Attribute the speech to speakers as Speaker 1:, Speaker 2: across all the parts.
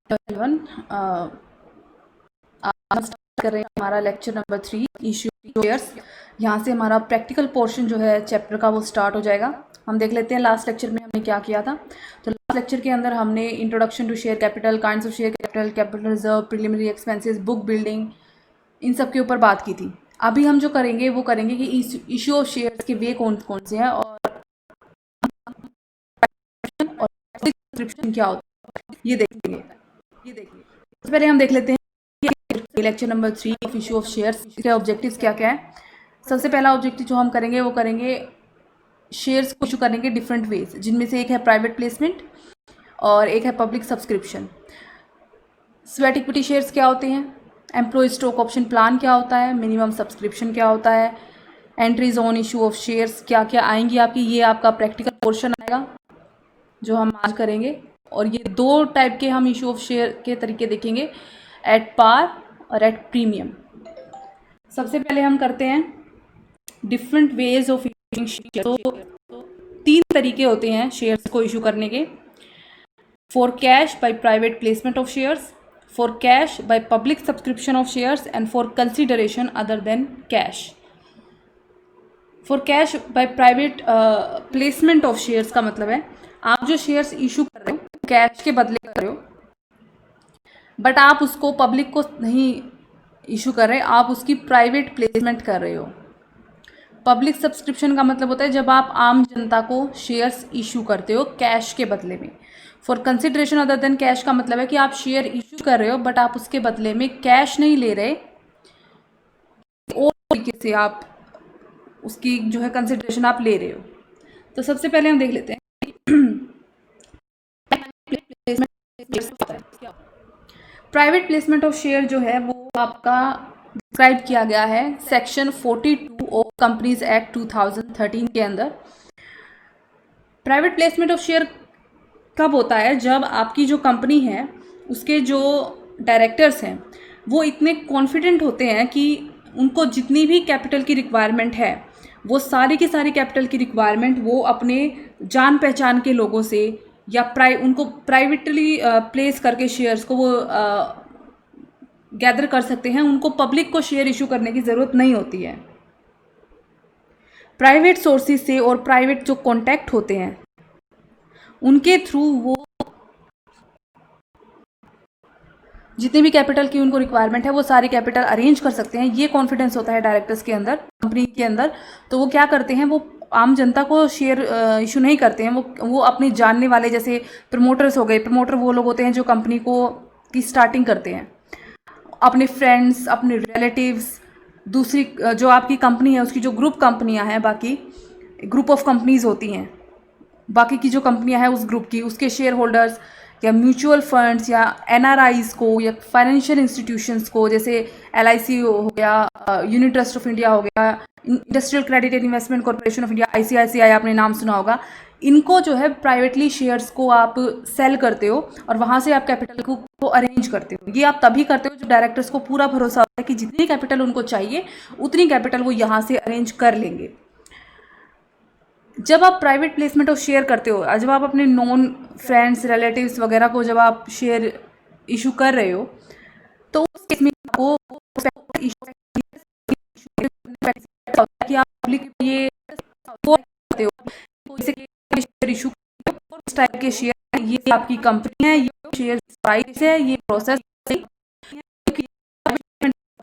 Speaker 1: Everyone, आज हम start कर रहे हैं हमारा लेक्चर नंबर 3 इशू शेयर्स। यहाँ से हमारा प्रैक्टिकल पोर्शन जो है चैप्टर का वो स्टार्ट हो जाएगा। हम देख लेते हैं लास्ट लेक्चर में हमने क्या किया था। तो लास्ट लेक्चर के अंदर हमने introduction to share capital, kinds of share capital, capital reserve, preliminary expenses, book building, इन सब के ऊपर बात की थी। अभी हम जो करेंगे वो करेंगे कि इशू ऑफ शेयर्स के वे कौन कौन से हैं और सब्सक्रिप्शन क्या होता है ये देखेंगे। सबसे पहले हम देख लेते हैं lecture number 3 of issue of shares के ऑब्जेक्टिव्स क्या क्या है। सबसे पहला ऑब्जेक्टिव जो हम करेंगे वो करेंगे शेयर्स को इशू करने के डिफरेंट वेज, जिनमें से एक है प्राइवेट प्लेसमेंट और एक है public subscription. Sweat equity shares क्या होते हैं, एम्प्लॉय स्टॉक ऑप्शन प्लान क्या होता है, मिनिमम सब्सक्रिप्शन क्या होता है, entries on issue of shares क्या क्या आएंगी आपकी, ये आपका प्रैक्टिकल पोर्शन आएगा जो हम आज करेंगे। और ये दो टाइप के हम इशू ऑफ शेयर के तरीके देखेंगे, एट पार और एट प्रीमियम। सबसे पहले हम करते हैं different ways of issuing share. तो 3 तरीके होते हैं शेयर्स को इशू करने के, for cash by private placement of shares, for cash by public subscription of shares and for consideration other than cash. For cash by private placement of shares का मतलब है आप जो शेयर्स इशू कर रहे हो कैश के बदले कर रहे हो, बट आप उसको पब्लिक को नहीं इशू कर रहे, आप उसकी प्राइवेट प्लेसमेंट कर रहे हो। पब्लिक सब्सक्रिप्शन का मतलब होता है जब आप आम जनता को शेयर्स इशू करते हो कैश के बदले में। For consideration other than cash का मतलब है कि आप शेयर इशू कर रहे हो बट आप उसके बदले में कैश नहीं ले रहे, और तरीके से आप उसकी जो है कंसिडरेशन आप ले रहे हो। तो सबसे पहले हम देख लेते हैं प्राइवेट प्लेसमेंट ऑफ शेयर जो है वो आपका डिस्क्राइब किया गया है सेक्शन 42 ऑफ कंपनीज एक्ट 2013 के अंदर। प्राइवेट प्लेसमेंट ऑफ शेयर कब होता है, जब आपकी जो कंपनी है उसके जो डायरेक्टर्स हैं वो इतने कॉन्फिडेंट होते हैं कि उनको जितनी भी कैपिटल की रिक्वायरमेंट है वो सारी की सारी कैपिटल की रिक्वायरमेंट वो अपने जान पहचान के लोगों से या उनको प्राइवेटली प्लेस करके शेयर्स को वो गैदर कर सकते हैं। उनको पब्लिक को शेयर इशू करने की ज़रूरत नहीं होती है। प्राइवेट सोर्सेज से और प्राइवेट जो कॉन्टैक्ट होते हैं उनके थ्रू वो जितनी भी कैपिटल की उनको रिक्वायरमेंट है वो सारी कैपिटल अरेंज कर सकते हैं। ये कॉन्फिडेंस होता है डायरेक्टर्स के अंदर, कंपनी के अंदर। तो वो क्या करते हैं, वो आम जनता को शेयर इशू नहीं करते हैं, वो अपने जानने वाले जैसे प्रमोटर्स हो गए। प्रमोटर वो लोग होते हैं जो कंपनी को की स्टार्टिंग करते हैं, अपने फ्रेंड्स, अपने रिलेटिव्स, दूसरी जो आपकी कंपनी है उसकी जो ग्रुप कंपनियां हैं, बाकी ग्रुप ऑफ कंपनीज होती हैं, बाकी की जो कंपनियां हैं उस ग्रुप की, उसके शेयर होल्डर्स या म्यूचुअल फंड्स या एनआरआईज को या फाइनेंशियल इंस्टीट्यूशंस को, जैसे एलआईसी हो गया, यूनिट ट्रस्ट ऑफ इंडिया हो गया, industrial credit and investment corporation of India, ICICI आपने नाम सुना होगा। इनको जो है प्राइवेटली शेयर्स को आप सेल करते हो और वहाँ से आप कैपिटल को अरेंज करते हो। ये आप तभी करते हो जब डायरेक्टर्स को पूरा भरोसा होता है कि जितनी कैपिटल उनको चाहिए उतनी कैपिटल वो यहाँ से अरेंज कर लेंगे। जब आप प्राइवेट प्लेसमेंट ऑफ शेयर करते हो, जब आप अपने नॉन फ्रेंड्स, रिलेटिव्स वगैरह को जब आप शेयर इशू कर रहे हो, तो उस केस में आपको कि आप पब्लिक ये करते हो, शेयर इशू इस टाइप के शेयर, ये आपकी कंपनी है, ये शेयर प्राइस है, ये प्रोसेस।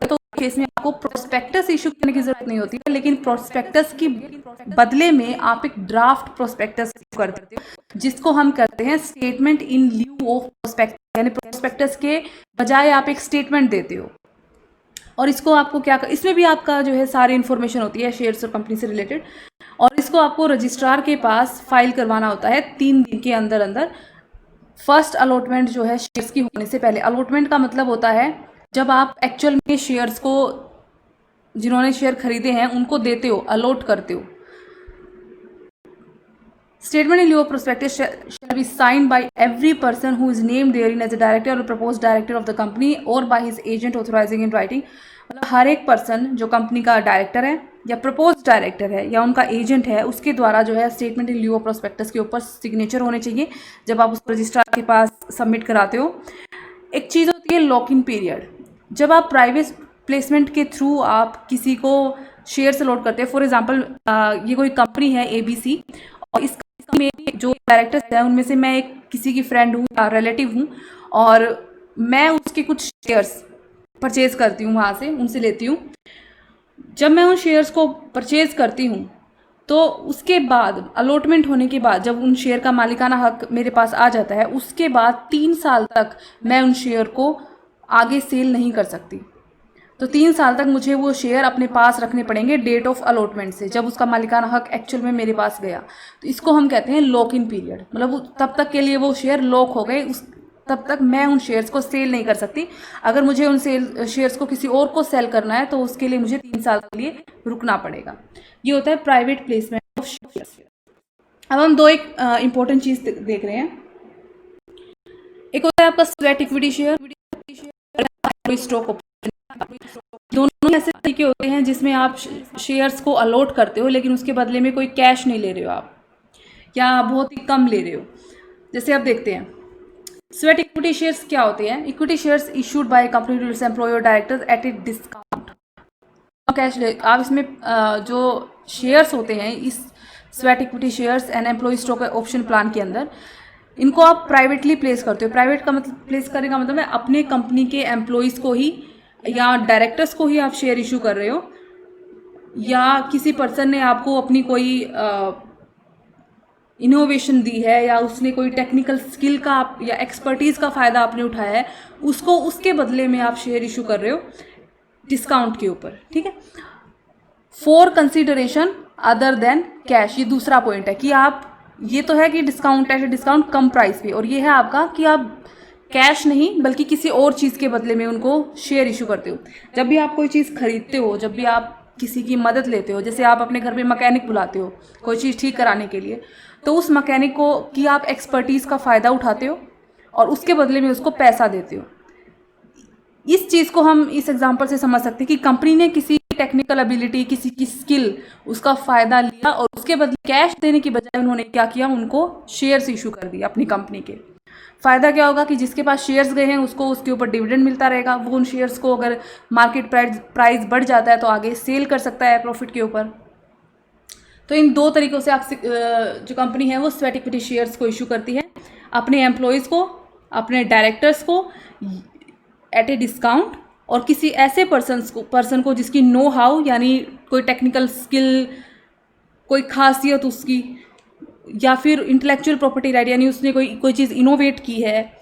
Speaker 1: तो केस में आपको प्रोस्पेक्टस इशू करने की जरूरत नहीं होती है, लेकिन प्रोस्पेक्टस की बदले में आप एक ड्राफ्ट प्रोस्पेक्टस करते हो जिसको हम करते हैं statement in lieu of prospectus, यानी प्रोस्पेक्टस के बजाय आप एक स्टेटमेंट देते हो। और इसको आपको क्या इसमें भी आपका जो है सारी इन्फॉर्मेशन होती है शेयर्स और कंपनी से रिलेटेड, और इसको आपको रजिस्ट्रार के पास फाइल करवाना होता है 3 दिन के अंदर अंदर। फर्स्ट अलॉटमेंट जो है शेयर्स की होने से पहले, अलॉटमेंट का मतलब होता है जब आप एक्चुअल में शेयर्स को जिन्होंने शेयर खरीदे हैं उनको देते हो, अलॉट करते हो। Statement in लिeu of prospectus shall be signed by every person who is named therein as a director or proposed director of the company or by his agent authorizing in writing। मतलब हर एक person जो company का director है या propose director है या उनका agent है उसके द्वारा जो है स्टेटमेंट इन लिeu of prospectus के ऊपर सिग्नेचर होने चाहिए जब आप उसको रजिस्ट्रार के पास सबमिट कराते हो। एक चीज़ होती है लॉक इन पीरियड। जब आप प्राइवेट प्लेसमेंट के थ्रू आप किसी को शेयर्स अलॉट करते हैं, फॉर एग्जांपल ये कोई कंपनी है ABC, और इस कंपनी में जो डायरेक्टर्स हैं उनमें से मैं एक किसी की फ्रेंड हूँ या रिलेटिव हूँ, और मैं उसके कुछ शेयर्स परचेज करती हूँ, वहाँ से उनसे लेती हूँ। जब मैं उन शेयर्स को परचेज करती हूँ तो उसके बाद अलॉटमेंट होने के बाद जब उन शेयर का मालिकाना हक मेरे पास आ जाता है, उसके बाद 3 साल तक मैं उन शेयर को आगे सेल नहीं कर सकती। तो 3 साल तक मुझे वो शेयर अपने पास रखने पड़ेंगे डेट ऑफ अलॉटमेंट से, जब उसका मालिकाना हक एक्चुअल में मेरे पास गया। तो इसको हम कहते हैं लॉक इन पीरियड, मतलब तब तक के लिए वो शेयर लॉक हो गए, तब तक मैं उन शेयर्स को सेल नहीं कर सकती। अगर मुझे उन शेयर्स को किसी और को सेल करना है तो उसके लिए मुझे 3 साल के लिए रुकना पड़ेगा। ये होता है प्राइवेट प्लेसमेंट ऑफ शेयर्स। अब हम दो एक इंपॉर्टेंट चीज देख रहे हैं। एक होता है आपका sweat equity share, stock option. दोनों ऐसे तरीके होते हैं जिसमें आप शेयर्स को अलॉट करते हो लेकिन उसके बदले में कोई कैश नहीं ले रहे हो आप, या बहुत ही कम ले रहे हो। जैसे आप देखते हैं स्वेट इक्विटी शेयर्स क्या होते हैं। Equity shares issued by company to its employ और directors at a discount. Cash ले आप इसमें जो शेयर्स होते हैं इस sweat equity shares and employ stock option plan के अंदर, इनको आप प्राइवेटली प्लेस करते हो। प्राइवेट का मतलब, प्लेस करने का मतलब है अपने कंपनी के एम्प्लॉयज़ को ही या डायरेक्टर्स को ही आप शेयर इशू कर रहे हो, या किसी पर्सन ने आपको अपनी कोई इनोवेशन दी है या उसने कोई टेक्निकल स्किल का या एक्सपर्टीज़ का फ़ायदा आपने उठाया है, उसको उसके बदले में आप शेयर इशू कर रहे हो डिस्काउंट के ऊपर, ठीक है। For consideration other than cash, ये दूसरा पॉइंट है कि आप, ये तो है कि डिस्काउंट है, डिस्काउंट कम प्राइस पे, और ये है आपका कि आप कैश नहीं बल्कि किसी और चीज़ के बदले में उनको शेयर इशू करते हो। जब भी आप कोई चीज़ खरीदते हो, जब भी आप किसी की मदद लेते हो, जैसे आप अपने घर पे मैकेनिक बुलाते हो कोई चीज़ ठीक कराने के लिए, तो उस मैकेनिक को की आप एक्सपर्टीज़ का फ़ायदा उठाते हो और उसके बदले में उसको पैसा देते हो। इस चीज़ को हम इस एग्जांपल से समझ सकते हैं कि कंपनी ने किसी टेक्निकल एबिलिटी, किसी की स्किल, उसका फ़ायदा लिया और उसके बदले कैश देने की बजाय उन्होंने क्या किया, उनको शेयर्स इशू कर दिया अपनी कंपनी के। फ़ायदा क्या होगा कि जिसके पास शेयर्स गए हैं उसको उसके ऊपर डिविडेंड मिलता रहेगा। वो उन शेयर्स को अगर मार्केट प्राइस बढ़ जाता है तो आगे सेल कर सकता है प्रॉफिट के ऊपर। तो इन दो तरीक़ों से आप जो कंपनी है वो स्वेट इक्विटी शेयर्स को इशू करती है, अपने एम्प्लॉयज़ को, अपने डायरेक्टर्स को एट ए डिस्काउंट, और किसी ऐसे पर्सन को जिसकी नो हाउ यानी कोई टेक्निकल स्किल, कोई खासियत उसकी, या फिर इंटेलेक्चुअल प्रॉपर्टी राइट यानी उसने कोई चीज़ इनोवेट की है,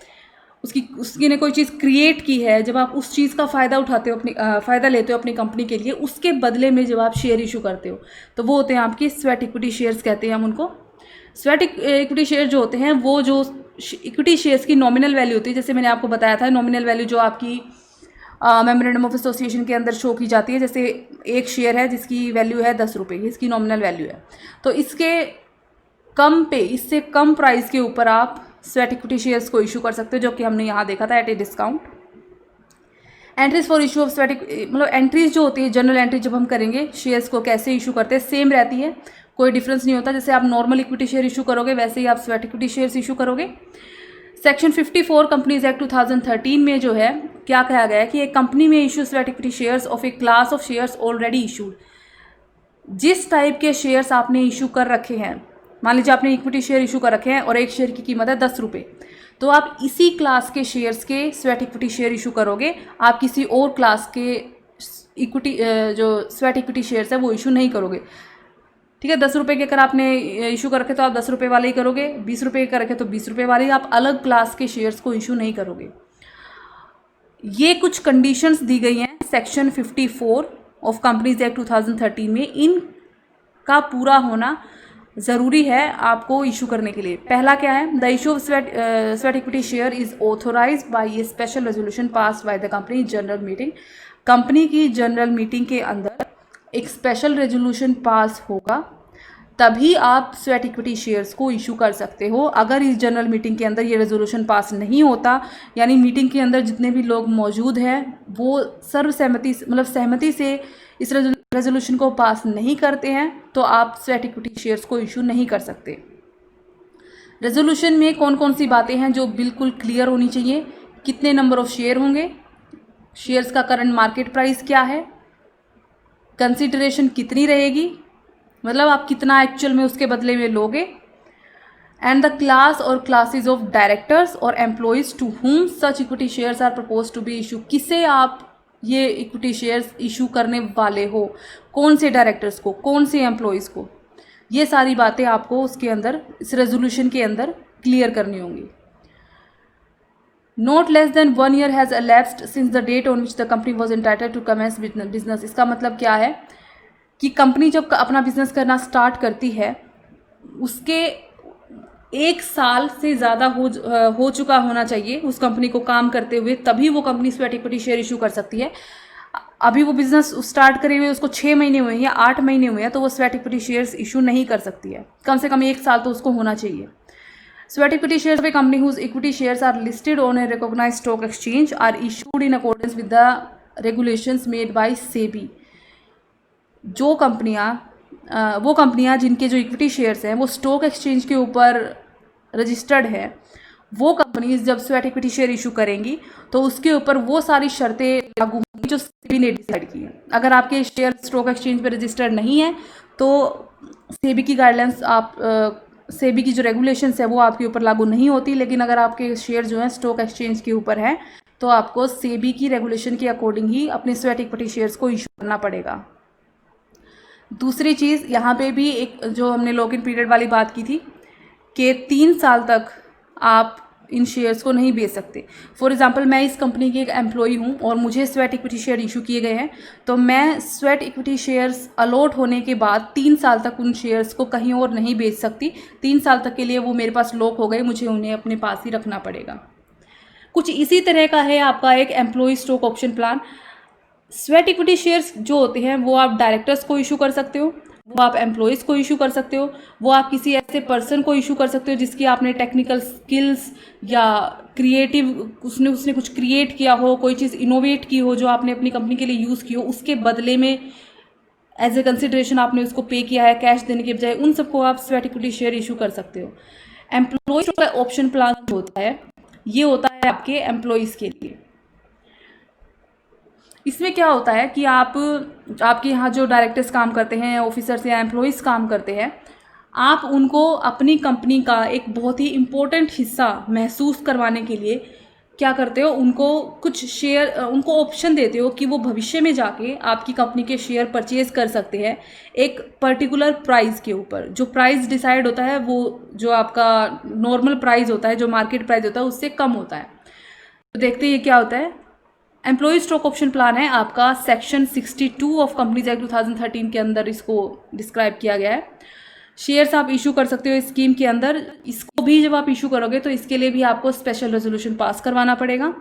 Speaker 1: उसकी ने कोई चीज़ क्रिएट की है, जब आप उस चीज़ का फ़ायदा उठाते हो, अपनी फ़ायदा लेते हो अपनी कंपनी के लिए, उसके बदले में जब आप शेयर इशू करते हो तो वो होते हैं आपके स्वेट इक्विटी शेयर्स कहते हैं हम उनको। स्वेट इक्विटी शेयर जो होते हैं वो जो इक्विटी शेयर्स की नॉमिनल वैल्यू होती है, जैसे मैंने आपको बताया था नॉमिनल वैल्यू जो आपकी मेमोरेंडम ऑफ एसोसिएशन के अंदर शो की जाती है। जैसे एक शेयर है जिसकी वैल्यू है 10 रुपये, इसकी नॉमिनल वैल्यू है, तो इसके कम पे, इससे कम प्राइस के ऊपर आप स्वेट इक्विटी शेयर्स को इशू कर सकते हो, जो कि हमने यहाँ देखा था at a discount. Entries for issue of sweat, मतलब एंट्रीज जो होती है, जनरल एंट्री जब हम करेंगे शेयर्स को कैसे इशू करते हैं सेम रहती है, कोई डिफरेंस नहीं होता। जैसे आप नॉर्मल इक्विटी शेयर इशू करोगे वैसे ही आप स्वेट इक्विटी शेयर्स इशू करोगे। सेक्शन 54 कंपनीज एक्ट 2013 में जो है क्या कहा गया है कि एक कंपनी में issue sweat equity shares of A class of shares already issued. जिस टाइप के शेयर्स आपने इशू कर रखे हैं, मान लीजिए आपने इक्विटी शेयर इशू कर रखे हैं और एक शेयर की कीमत है 10 रुपये, तो आप इसी क्लास के शेयर्स के स्वेट इक्विटी शेयर इशू करोगे, आप किसी और क्लास के इक्विटी जो स्वेट इक्विटी शेयर्स है वो इशू नहीं करोगे, ठीक है। 10 रुपये के अगर आपने इशू कर रखे तो आप 10 रुपये वाले ही करोगे, 20 रुपये के कर रखे तो 20 रुपये वाले ही, आप अलग क्लास के शेयर्स को इशू नहीं करोगे। ये कुछ कंडीशंस दी गई हैं सेक्शन 54 ऑफ कंपनीज एक्ट 2013 में, इनका पूरा होना ज़रूरी है आपको इशू करने के लिए। पहला क्या है, the issue of sweat equity share is authorised by a special resolution passed by the company general meeting. Company की जनरल मीटिंग के अंदर एक स्पेशल रेजोल्यूशन पास होगा तभी आप स्वेट इक्विटी शेयर्स को इशू कर सकते हो। अगर इस जनरल मीटिंग के अंदर ये रेजोल्यूशन पास नहीं होता, यानी मीटिंग के अंदर जितने भी लोग मौजूद हैं वो सर्वसहमति, मतलब सहमति से इस रेजोल्यूशन को पास नहीं करते हैं, तो आप स्वेट इक्विटी शेयर्स को इशू नहीं कर सकते। रेजोल्यूशन में कौन कौन सी बातें हैं जो बिल्कुल क्लियर होनी चाहिए कितने नंबर ऑफ शेयर होंगे, शेयर्स का करंट मार्केट प्राइस क्या है, कंसिडरेशन कितनी रहेगी, मतलब आप कितना एक्चुअल में उसके बदले में लोगे, एंड द क्लास और क्लासेस ऑफ डायरेक्टर्स और employees to whom such equity shares are propose to be issue. किसे आप ये इक्विटी शेयर्स इशू करने वाले हो, कौन से डायरेक्टर्स को, कौन से एम्प्लॉयज़ को, ये सारी बातें आपको उसके अंदर, इस रेजोल्यूशन के अंदर क्लियर करनी होंगी। Not less than 1 year has elapsed since the date on which the company was entitled to commence business. इसका मतलब क्या है कि कंपनी जब अपना बिजनेस करना स्टार्ट करती है उसके 1 साल से ज़्यादा हो चुका होना चाहिए उस कंपनी को काम करते हुए, तभी वो company sweat equity share issue कर सकती है। अभी वो बिजनेस स्टार्ट करे हुए उसको 6 महीने हुए हैं या 8 महीने हुए हैं तो वो स्वेट इक्विटी शेयर्स इशू नहीं कर सकती है। कम से कम 1 साल तो उसको होना चाहिए। Sweat equity shares of a company whose equity shares are listed on a recognized stock exchange are issued in accordance with the regulations made by SEBI। वो कंपनियां जिनके जो इक्विटी शेयर्स हैं वो स्टॉक एक्सचेंज के ऊपर रजिस्टर्ड है, वो कंपनीज जब स्वेट इक्विटी शेयर इशू करेंगी तो उसके ऊपर वो सारी शर्तें लागू होंगी जो सेबी ने डिसाइड की है। अगर आपके शेयर स्टॉक एक्सचेंज पर रजिस्टर्ड नहीं है तो सेबी की गाइडलाइंस, आप सेबी की जो रेगुलेशंस है वो आपके ऊपर लागू नहीं होती। लेकिन अगर आपके शेयर जो हैं स्टॉक एक्सचेंज के ऊपर है तो आपको सेबी की रेगुलेशन के अकॉर्डिंग ही अपने स्वेट इक्विटी शेयर्स को इशू करना पड़ेगा। दूसरी चीज़ यहाँ पे भी एक जो हमने लॉक इन पीरियड वाली बात की थी कि 3 साल तक आप इन शेयर्स को नहीं बेच सकते। फॉर एग्जांपल मैं इस कंपनी की एक एम्प्लॉई हूँ और मुझे स्वेट इक्विटी शेयर इशू किए गए हैं, तो मैं स्वेट इक्विटी शेयर्स अलॉट होने के बाद 3 साल तक उन शेयर्स को कहीं और नहीं बेच सकती। 3 साल तक के लिए वो मेरे पास लॉक हो गए, मुझे उन्हें अपने पास ही रखना पड़ेगा। कुछ इसी तरह का है आपका एक employee stock option plan. Sweat equity shares जो होते हैं वो आप डायरेक्टर्स को इशू कर सकते हो, वो आप एम्प्लॉयज़ को इशू कर सकते हो, वो आप किसी ऐसे पर्सन को इशू कर सकते हो जिसकी आपने टेक्निकल स्किल्स या क्रिएटिव उसने कुछ क्रिएट किया हो, कोई चीज़ इनोवेट की हो जो आपने अपनी कंपनी के लिए यूज़ की हो, उसके बदले में एज ए कंसिडरेशन आपने उसको पे किया है कैश देने के बजाय, उन सबको आप स्वेट इक्विटी शेयर इशू कर सकते हो। एम्प्लॉयज़ का ऑप्शन प्लान जो होता है ये होता है आपके एम्प्लॉयज़ के लिए। इसमें क्या होता है कि आपके यहाँ जो डायरेक्टर्स काम करते हैं, ऑफिसर्स या एम्प्लॉयज़ काम करते हैं, आप उनको अपनी कंपनी का एक बहुत ही इम्पोर्टेंट हिस्सा महसूस करवाने के लिए क्या करते हो, उनको कुछ शेयर, उनको ऑप्शन देते हो कि वो भविष्य में जाके आपकी कंपनी के शेयर परचेज कर सकते हैं एक पर्टिकुलर प्राइस के ऊपर। जो प्राइस डिसाइड होता है वो जो आपका नॉर्मल प्राइस होता है, जो मार्केट प्राइस होता है उससे कम होता है। तो देखते हैं क्या होता है। एम्प्लॉय स्टॉक ऑप्शन प्लान है आपका, सेक्शन 62 ऑफ कंपनीज एक्ट 2013 के अंदर इसको डिस्क्राइब किया गया है। शेयर्स आप इशू कर सकते हो इस स्कीम के अंदर। इसको भी जब आप इशू करोगे तो इसके लिए भी आपको स्पेशल रेजोल्यूशन पास करवाना पड़ेगा।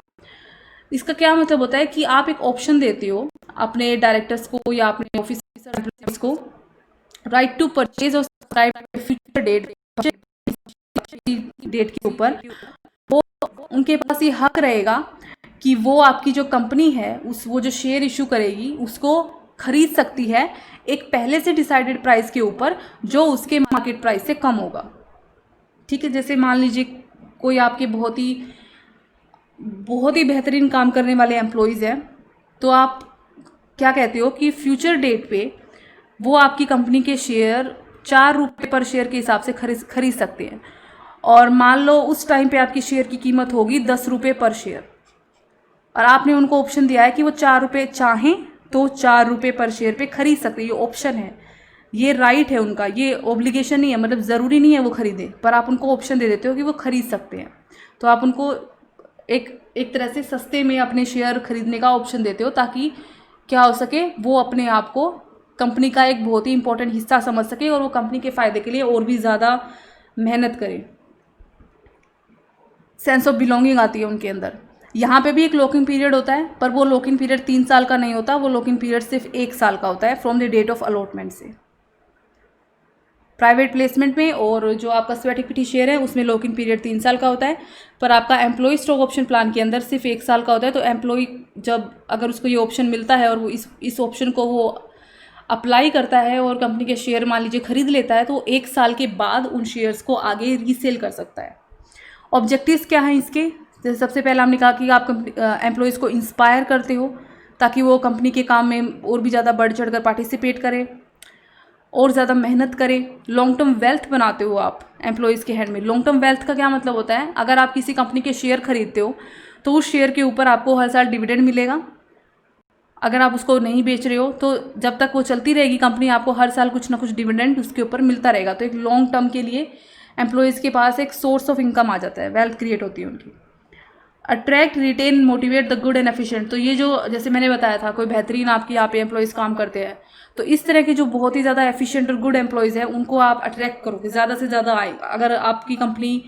Speaker 1: इसका क्या मतलब होता है कि आप एक ऑप्शन देते हो अपने डायरेक्टर्स को या अपने ऑफिसर्स को, राइट टू परचेज और सब्सक्राइब फ्यूचर डेट के ऊपर वो उनके पास ये हक रहेगा कि वो आपकी जो कंपनी है वो जो शेयर इशू करेगी उसको खरीद सकती है एक पहले से डिसाइडेड प्राइस के ऊपर जो उसके मार्केट प्राइस से कम होगा। ठीक है, जैसे मान लीजिए कोई आपके बहुत ही बेहतरीन काम करने वाले एम्प्लॉयज़ हैं, तो आप क्या कहते हो कि फ्यूचर डेट पे वो आपकी कंपनी के शेयर 4 रुपये पर शेयर के हिसाब से खरीद सकते हैं, और मान लो उस टाइम पे आपकी शेयर की कीमत होगी 10 रुपये पर शेयर, और आपने उनको ऑप्शन दिया है कि वो 4 रुपये चाहें तो 4 रुपये पर शेयर पे खरीद सकते हैं। ये ऑप्शन है, ये राइट है उनका, ये ऑब्लिगेशन नहीं है, मतलब ज़रूरी नहीं है वो खरीदें, पर आप उनको ऑप्शन दे देते हो कि वो खरीद सकते हैं। तो आप उनको एक तरह से सस्ते में अपने शेयर खरीदने का ऑप्शन देते हो ताकि क्या हो सके, वो अपने आप को कंपनी का एक बहुत ही इंपॉर्टेंट हिस्सा समझ सके और वो कंपनी के फ़ायदे के लिए और भी ज़्यादा मेहनत करें। सेंस ऑफ बिलोंगिंग आती है उनके अंदर। यहाँ पे भी एक लॉकिंग पीरियड होता है, पर वो लॉकिंग पीरियड 3 साल का नहीं होता, वो लॉकिंग पीरियड सिर्फ 1 साल का होता है from the date of allotment से। प्राइवेट प्लेसमेंट में और जो आपका स्वेट इक्विटी शेयर है उसमें लॉकिंग पीरियड 3 साल का होता है, पर आपका एम्प्लॉय स्टॉक ऑप्शन प्लान के अंदर सिर्फ 1 साल का होता है। तो एम्प्लॉय जब अगर उसको ये ऑप्शन मिलता है और वो इस ऑप्शन को वो अप्लाई करता है और कंपनी के शेयर मान लीजिए खरीद लेता है, तो 1 साल के बाद उन शेयर्स को आगे रीसेल कर सकता है। ऑब्जेक्टिव्स क्या हैं इसके? जैसे सबसे पहला हमने कहा कि आप एम्प्लॉयज़ को इंस्पायर करते हो ताकि वो कंपनी के काम में और भी ज़्यादा बढ़ चढ़ कर पार्टिसिपेट करें और ज़्यादा मेहनत करें। लॉन्ग टर्म वेल्थ बनाते हो आप एम्प्लॉयज़ के हैंड में। लॉन्ग टर्म वेल्थ का क्या मतलब होता है, अगर आप किसी कंपनी के शेयर खरीदते हो तो उस शेयर के ऊपर आपको हर साल डिविडेंड मिलेगा। अगर आप उसको नहीं बेच रहे हो तो जब तक वो चलती रहेगी कंपनी, आपको हर साल कुछ ना कुछ डिविडेंड उसके ऊपर मिलता रहेगा। तो एक लॉन्ग टर्म के लिए एम्प्लॉयज़ के पास एक सोर्स ऑफ इनकम आ जाता है, वेल्थ क्रिएट होती है उनकी। Attract, retain, motivate the good and efficient. तो ये जो जैसे मैंने बताया था, कोई बेहतरीन आपके यहाँ पे एम्प्लॉयज़ काम करते हैं, तो इस तरह के जो बहुत ही ज़्यादा एफिशिएंट और गुड एम्प्लॉयज़ हैं उनको आप अट्रैक्ट करोगे, ज़्यादा से ज़्यादा आए। अगर आपकी कंपनी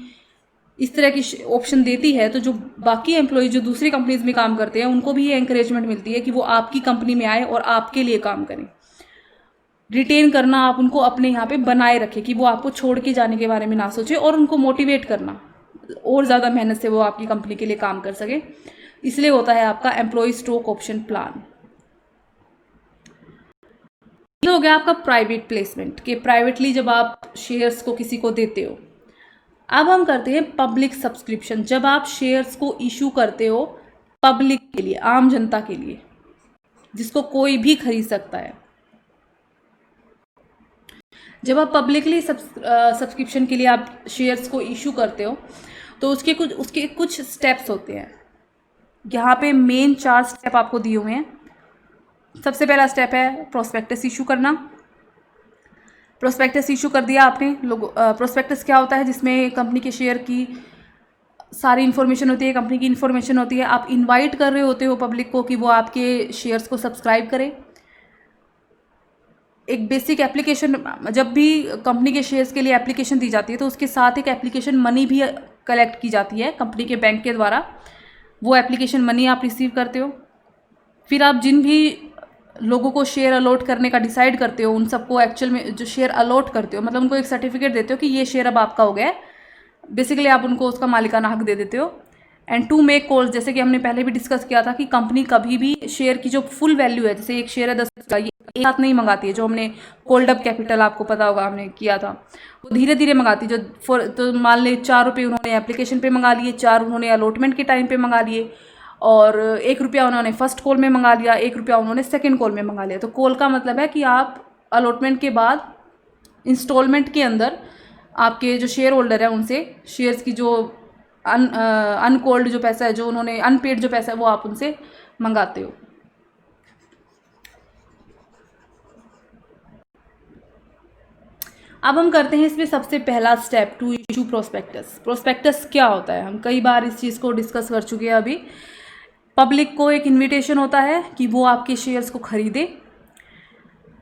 Speaker 1: इस तरह की ऑप्शन देती है तो जो बाकी एम्प्लॉयज़ जो दूसरी कंपनीज में काम करते हैं उनको भी ये इंकरेजमेंट मिलती है कि वो आपकी कंपनी में आए और आपके लिए काम करें। रिटेन करना, आप उनको अपने यहाँ पे बनाए रखें कि वो आपको छोड़ के जाने के बारे में ना सोचे, और उनको मोटिवेट करना और ज़्यादा मेहनत से वो आपकी कंपनी के लिए काम कर सके। इसलिए होता है आपका एम्प्लॉय स्टॉक ऑप्शन प्लान। ये हो गया आपका प्राइवेट प्लेसमेंट, कि प्राइवेटली जब आप शेयर्स को किसी को देते हो। अब हम करते हैं पब्लिक सब्सक्रिप्शन, जब आप शेयर्स को इशू करते हो पब्लिक के लिए, आम जनता के लिए, जिसको कोई भी खरीद सकता है। जब आप पब्लिकली सब्सक्रिप्शन के लिए आप शेयर्स को इशू करते हो तो उसके कुछ स्टेप्स होते हैं। यहाँ पे मेन 4 स्टेप आपको दिए हुए हैं। सबसे पहला स्टेप है प्रोस्पेक्टस इशू करना। प्रोस्पेक्टस इशू कर दिया आपने लोगों। प्रोस्पेक्टस क्या होता है, जिसमें कंपनी के शेयर की सारी इन्फॉर्मेशन होती है, कंपनी की इन्फॉर्मेशन होती है। आप इनवाइट कर रहे होते हो पब्लिक को कि वो आपके शेयर्स को सब्सक्राइब करें। एक बेसिक एप्लीकेशन, जब भी कंपनी के शेयर्स के लिए एप्लीकेशन दी जाती है तो उसके साथ एक एप्लीकेशन मनी भी कलेक्ट की जाती है कंपनी के बैंक के द्वारा। वो एप्लीकेशन मनी आप रिसीव करते हो। फिर आप जिन भी लोगों को शेयर अलॉट करने का डिसाइड करते हो उन सबको एक्चुअल में जो शेयर अलॉट करते हो, मतलब उनको एक सर्टिफिकेट देते हो कि ये शेयर अब आपका हो गया है। बेसिकली आप उनको उसका मालिकाना हक दे देते हो। एंड टू मेक कॉल्स, जैसे कि हमने पहले भी डिस्कस किया था कि कंपनी कभी भी शेयर की जो फुल वैल्यू है, जैसे एक शेयर है 10 का, ये एक साथ नहीं मंगाती है। जो हमने कोल्ड अप कैपिटल, आपको पता होगा हमने किया था, वो धीरे धीरे मंगाती है। तो मान ले 4 रुपये उन्होंने एप्लीकेशन पे मंगा लिए, 4 उन्होंने अलॉटमेंट के टाइम पे मंगा लिए, और 1 रुपया उन्होंने फर्स्ट कॉल में मंगा लिया, 1 रुपया उन्होंने सेकेंड कॉल में मंगा लिया। तो कॉल का मतलब है कि आप अलॉटमेंट के बाद इंस्टॉलमेंट के अंदर आपके जो शेयर होल्डर है उनसे शेयर्स की जो अनकॉल्ड जो पैसा है, जो उन्होंने अनपेड जो पैसा है, वो आप उनसे मंगाते हो। अब हम करते हैं इसमें सबसे पहला step, to issue prospectus. Prospectus क्या होता है, हम कई बार इस चीज़ को डिस्कस कर चुके हैं। अभी पब्लिक को एक इनविटेशन होता है कि वो आपके शेयर्स को खरीदे।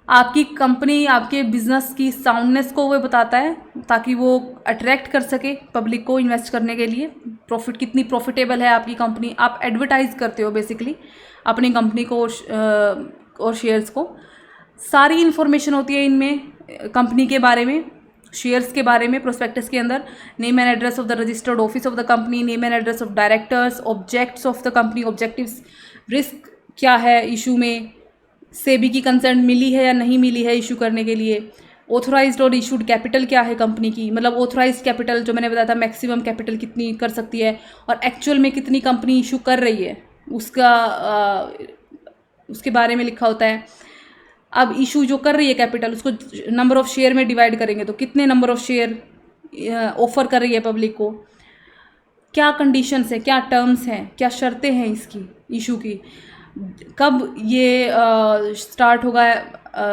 Speaker 1: आपकी कंपनी, आपके बिजनेस की साउंडनेस को वो बताता है ताकि वो अट्रैक्ट कर सके पब्लिक को इन्वेस्ट करने के लिए। प्रॉफिट, कितनी प्रॉफिटेबल है आपकी कंपनी, आप एडवर्टाइज करते हो बेसिकली अपनी कंपनी को और शेयर्स को। सारी इन्फॉर्मेशन होती है इनमें कंपनी के बारे में, शेयर्स के बारे में। प्रोस्पेक्टस के अंदर name and address of the registered office of the company, name and address of directors, objects of the company, objectives, risk क्या है इशू में, सेबी की कंसर्न मिली है या नहीं मिली है इशू करने के लिए, ऑथोराइज्ड और इशूड कैपिटल क्या है कंपनी की, मतलब ऑथोराइज्ड कैपिटल जो मैंने बताया था मैक्सिमम कैपिटल कितनी कर सकती है, और एक्चुअल में कितनी कंपनी इशू कर रही है उसके बारे में लिखा होता है। अब इशू जो कर रही है कैपिटल, उसको नंबर ऑफ शेयर में डिवाइड करेंगे तो कितने नंबर ऑफ शेयर ऑफर कर रही है पब्लिक को, क्या कंडीशंस है, क्या टर्म्स हैं, क्या शर्तें हैं इसकी इशू की, कब ये स्टार्ट होगा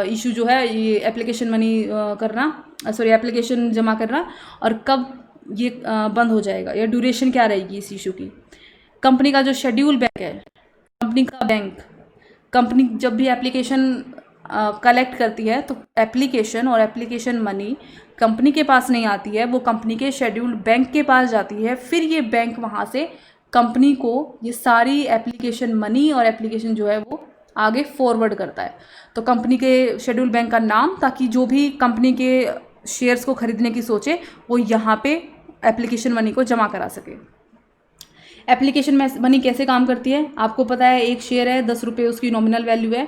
Speaker 1: इशू जो है ये एप्लीकेशन मनी करना, सॉरी एप्लीकेशन जमा करना, और कब ये बंद हो जाएगा, या ड्यूरेशन क्या रहेगी इस इशू की। कंपनी का जो शेड्यूल बैंक है, कंपनी का बैंक, कंपनी जब भी एप्लीकेशन कलेक्ट करती है तो एप्लीकेशन और एप्लीकेशन मनी कंपनी के पास नहीं आती है, वो कंपनी के शेड्यूल बैंक के पास जाती है। फिर ये बैंक वहाँ से कंपनी को ये सारी एप्लीकेशन मनी और एप्लीकेशन जो है वो आगे फॉरवर्ड करता है। तो कंपनी के शेड्यूल बैंक का नाम, ताकि जो भी कंपनी के शेयर्स को खरीदने की सोचे वो यहाँ पे एप्लीकेशन मनी को जमा करा सके। एप्लीकेशन मनी कैसे काम करती है, आपको पता है, एक शेयर है 10 रुपये उसकी नॉमिनल वैल्यू है।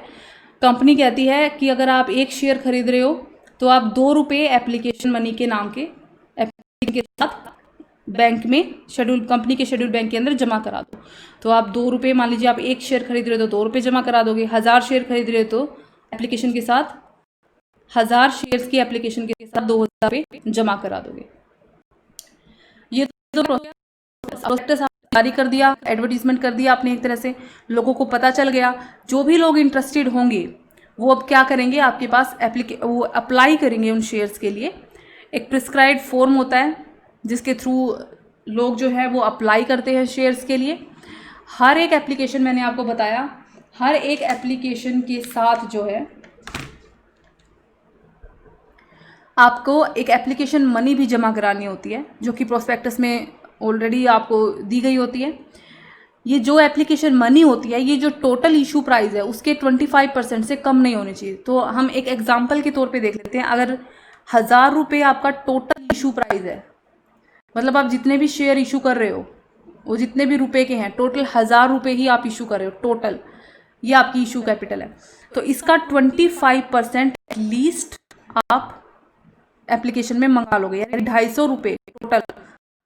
Speaker 1: कंपनी कहती है कि अगर आप एक शेयर खरीद रहे हो तो आप 2 रुपये एप्लीकेशन मनी के नाम के एप्लीकेशन के साथ बैंक में शेड्यूल कंपनी के शेड्यूल बैंक के अंदर जमा करा दो। तो आप 2 रुपये, मान लीजिए आप 1 शेयर खरीद रहे हो तो 2 रुपये जमा करा दोगे। 1000 शेयर खरीद रहे हो तो एप्लीकेशन के साथ 1000 शेयर्स की एप्लीकेशन के साथ 2000 रुपये जमा करा दोगे। ये तो प्रोस्पेक्टस जारी कर दिया, एडवर्टीजमेंट कर दिया आपने, एक तरह से लोगों को पता चल गया। जो भी लोग इंटरेस्टेड होंगे वो अब क्या करेंगे, आपके पास वो अप्लाई करेंगे उन शेयर्स के लिए। एक प्रिस्क्राइब्ड फॉर्म होता है जिसके थ्रू लोग जो है वो अप्लाई करते हैं शेयर्स के लिए। हर एक एप्लीकेशन, मैंने आपको बताया, हर एक एप्लीकेशन के साथ जो है आपको एक एप्लीकेशन मनी भी जमा करानी होती है, जो कि प्रोस्पेक्टस में ऑलरेडी आपको दी गई होती है। ये जो एप्लीकेशन मनी होती है, ये जो टोटल इशू प्राइस है उसके 25% से कम नहीं होनी चाहिए। तो हम एक एग्जांपल के तौर पे देख लेते हैं। अगर 1000 रुपये आपका टोटल इशू प्राइस है, मतलब आप जितने भी शेयर इशू कर रहे हो वो जितने भी रुपए के हैं, टोटल 1000 रुपये ही आप इशू कर रहे हो टोटल, ये आपकी इशू कैपिटल है। तो इसका 25% एटलीस्ट आप एप्लीकेशन में मंगा लोगे, यानी 250 रुपये टोटल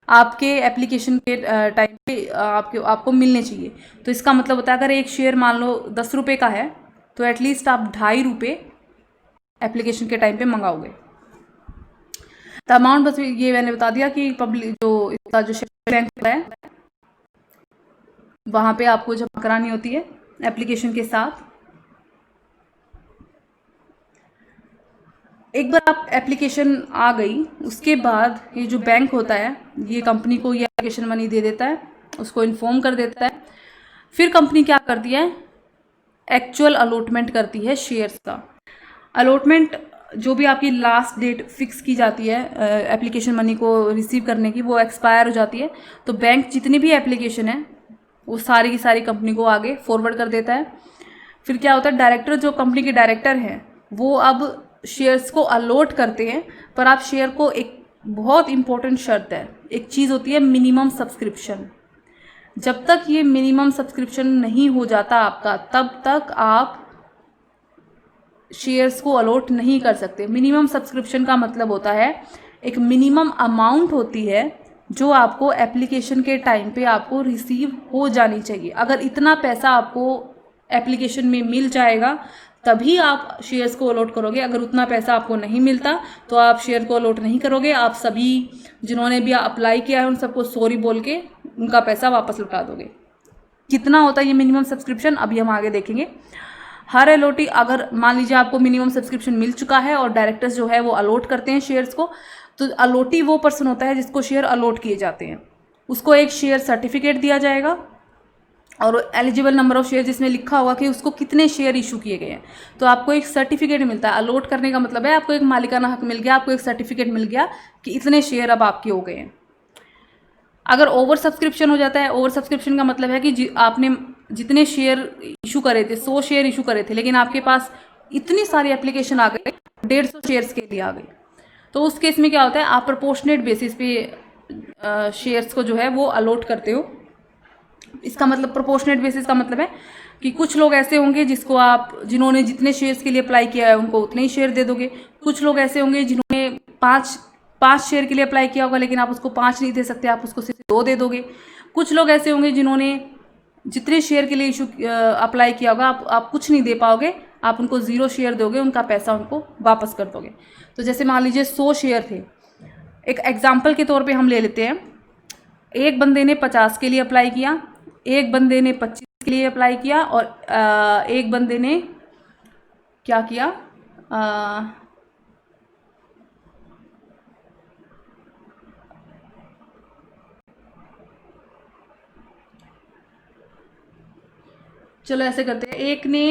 Speaker 1: आपके एप्लीकेशन के टाइम पे आपको मिलने चाहिए। तो इसका मतलब होता है अगर एक शेयर मान लो 10 रुपये का है तो एटलीस्ट आप 2.5 रुपये एप्लीकेशन के टाइम पे मंगाओगे। तो अमाउंट बस ये मैंने बता दिया कि पब्लिक जो इसका जो शेयर बैंक है वहाँ पे आपको जमा करानी होती है एप्लीकेशन के साथ। एक बार आप एप्लीकेशन आ गई, उसके बाद ये जो बैंक होता है ये कंपनी को ये एप्लीकेशन मनी दे देता है, उसको इन्फॉर्म कर देता है। फिर कंपनी क्या करती है, एक्चुअल अलॉटमेंट करती है शेयर्स का। अलॉटमेंट जो भी आपकी लास्ट डेट फिक्स की जाती है एप्लीकेशन मनी को रिसीव करने की, वो एक्सपायर हो जाती है। तो बैंक जितनी भी एप्लीकेशन है वो सारी की सारी कंपनी को आगे फॉरवर्ड कर देता है। फिर क्या होता है, डायरेक्टर जो कंपनी के डायरेक्टर हैं वो अब शेयर्स को अलॉट करते हैं। पर आप शेयर को, एक बहुत इंपॉर्टेंट शर्त है, एक चीज़ होती है मिनिमम सब्सक्रिप्शन। जब तक ये मिनिमम सब्सक्रिप्शन नहीं हो जाता आपका, तब तक आप शेयर्स को अलॉट नहीं कर सकते। मिनिमम सब्सक्रिप्शन का मतलब होता है एक मिनिमम अमाउंट होती है जो आपको एप्लीकेशन के टाइम पे आपको रिसीव हो जानी चाहिए। अगर इतना पैसा आपको एप्लीकेशन में मिल जाएगा तभी आप शेयर्स को अलॉट करोगे। अगर उतना पैसा आपको नहीं मिलता तो आप शेयर को अलॉट नहीं करोगे। आप सभी जिन्होंने भी अप्लाई किया है उन सबको सॉरी बोल के उनका पैसा वापस लौटा दोगे। कितना होता है ये मिनिमम सब्सक्रिप्शन, अभी हम आगे देखेंगे। हर अलॉटी, अगर मान लीजिए आपको मिनिमम सब्सक्रिप्शन मिल चुका है और डायरेक्टर्स जो है वो अलॉट करते हैं शेयर्स को, तो अलॉटी वो पर्सन होता है जिसको शेयर अलॉट किए जाते हैं। उसको एक शेयर सर्टिफिकेट दिया जाएगा और एलिजिबल नंबर ऑफ शेयर जिसमें लिखा होगा कि उसको कितने शेयर इशू किए गए हैं। तो आपको एक सर्टिफिकेट मिलता है। अलॉट करने का मतलब है आपको एक मालिकाना हक मिल गया, आपको एक सर्टिफिकेट मिल गया कि इतने शेयर अब आपके हो गए हैं। अगर ओवर सब्सक्रिप्शन हो जाता है, ओवर सब्सक्रिप्शन का मतलब है कि आपने जितने शेयर इशू करे थे, 100 शेयर इशू करे थे, लेकिन आपके पास इतनी सारी एप्लीकेशन आ गई, 150 शेयर्स के लिए आ गई। तो उस केस में क्या होता है, आप प्रोपोर्शनेट बेसिस पे शेयर्स को जो है वो अलॉट करते हो। इसका मतलब प्रोपोर्शनेट बेसिस का मतलब है कि कुछ लोग ऐसे होंगे जिन्होंने जितने शेयर्स के लिए अप्लाई किया है उनको उतने ही शेयर दे दोगे। कुछ लोग ऐसे होंगे जिन्होंने पाँच शेयर के लिए अप्लाई किया होगा लेकिन आप उसको 5 नहीं दे सकते, आप उसको सिर्फ 2 दे दोगे। कुछ लोग ऐसे होंगे जिन्होंने जितने शेयर के लिए अप्लाई किया होगा आप कुछ नहीं दे पाओगे, आप उनको 0 शेयर दोगे, उनका पैसा उनको वापस कर दोगे। तो जैसे मान लीजिए 100 शेयर थे, एक एग्जाम्पल के तौर पे हम ले लेते हैं। एक बंदे ने 50 के लिए अप्लाई किया, एक बंदे ने 25 के लिए अप्लाई किया और एक बंदे ने क्या किया, चलो ऐसे करते हैं, एक ने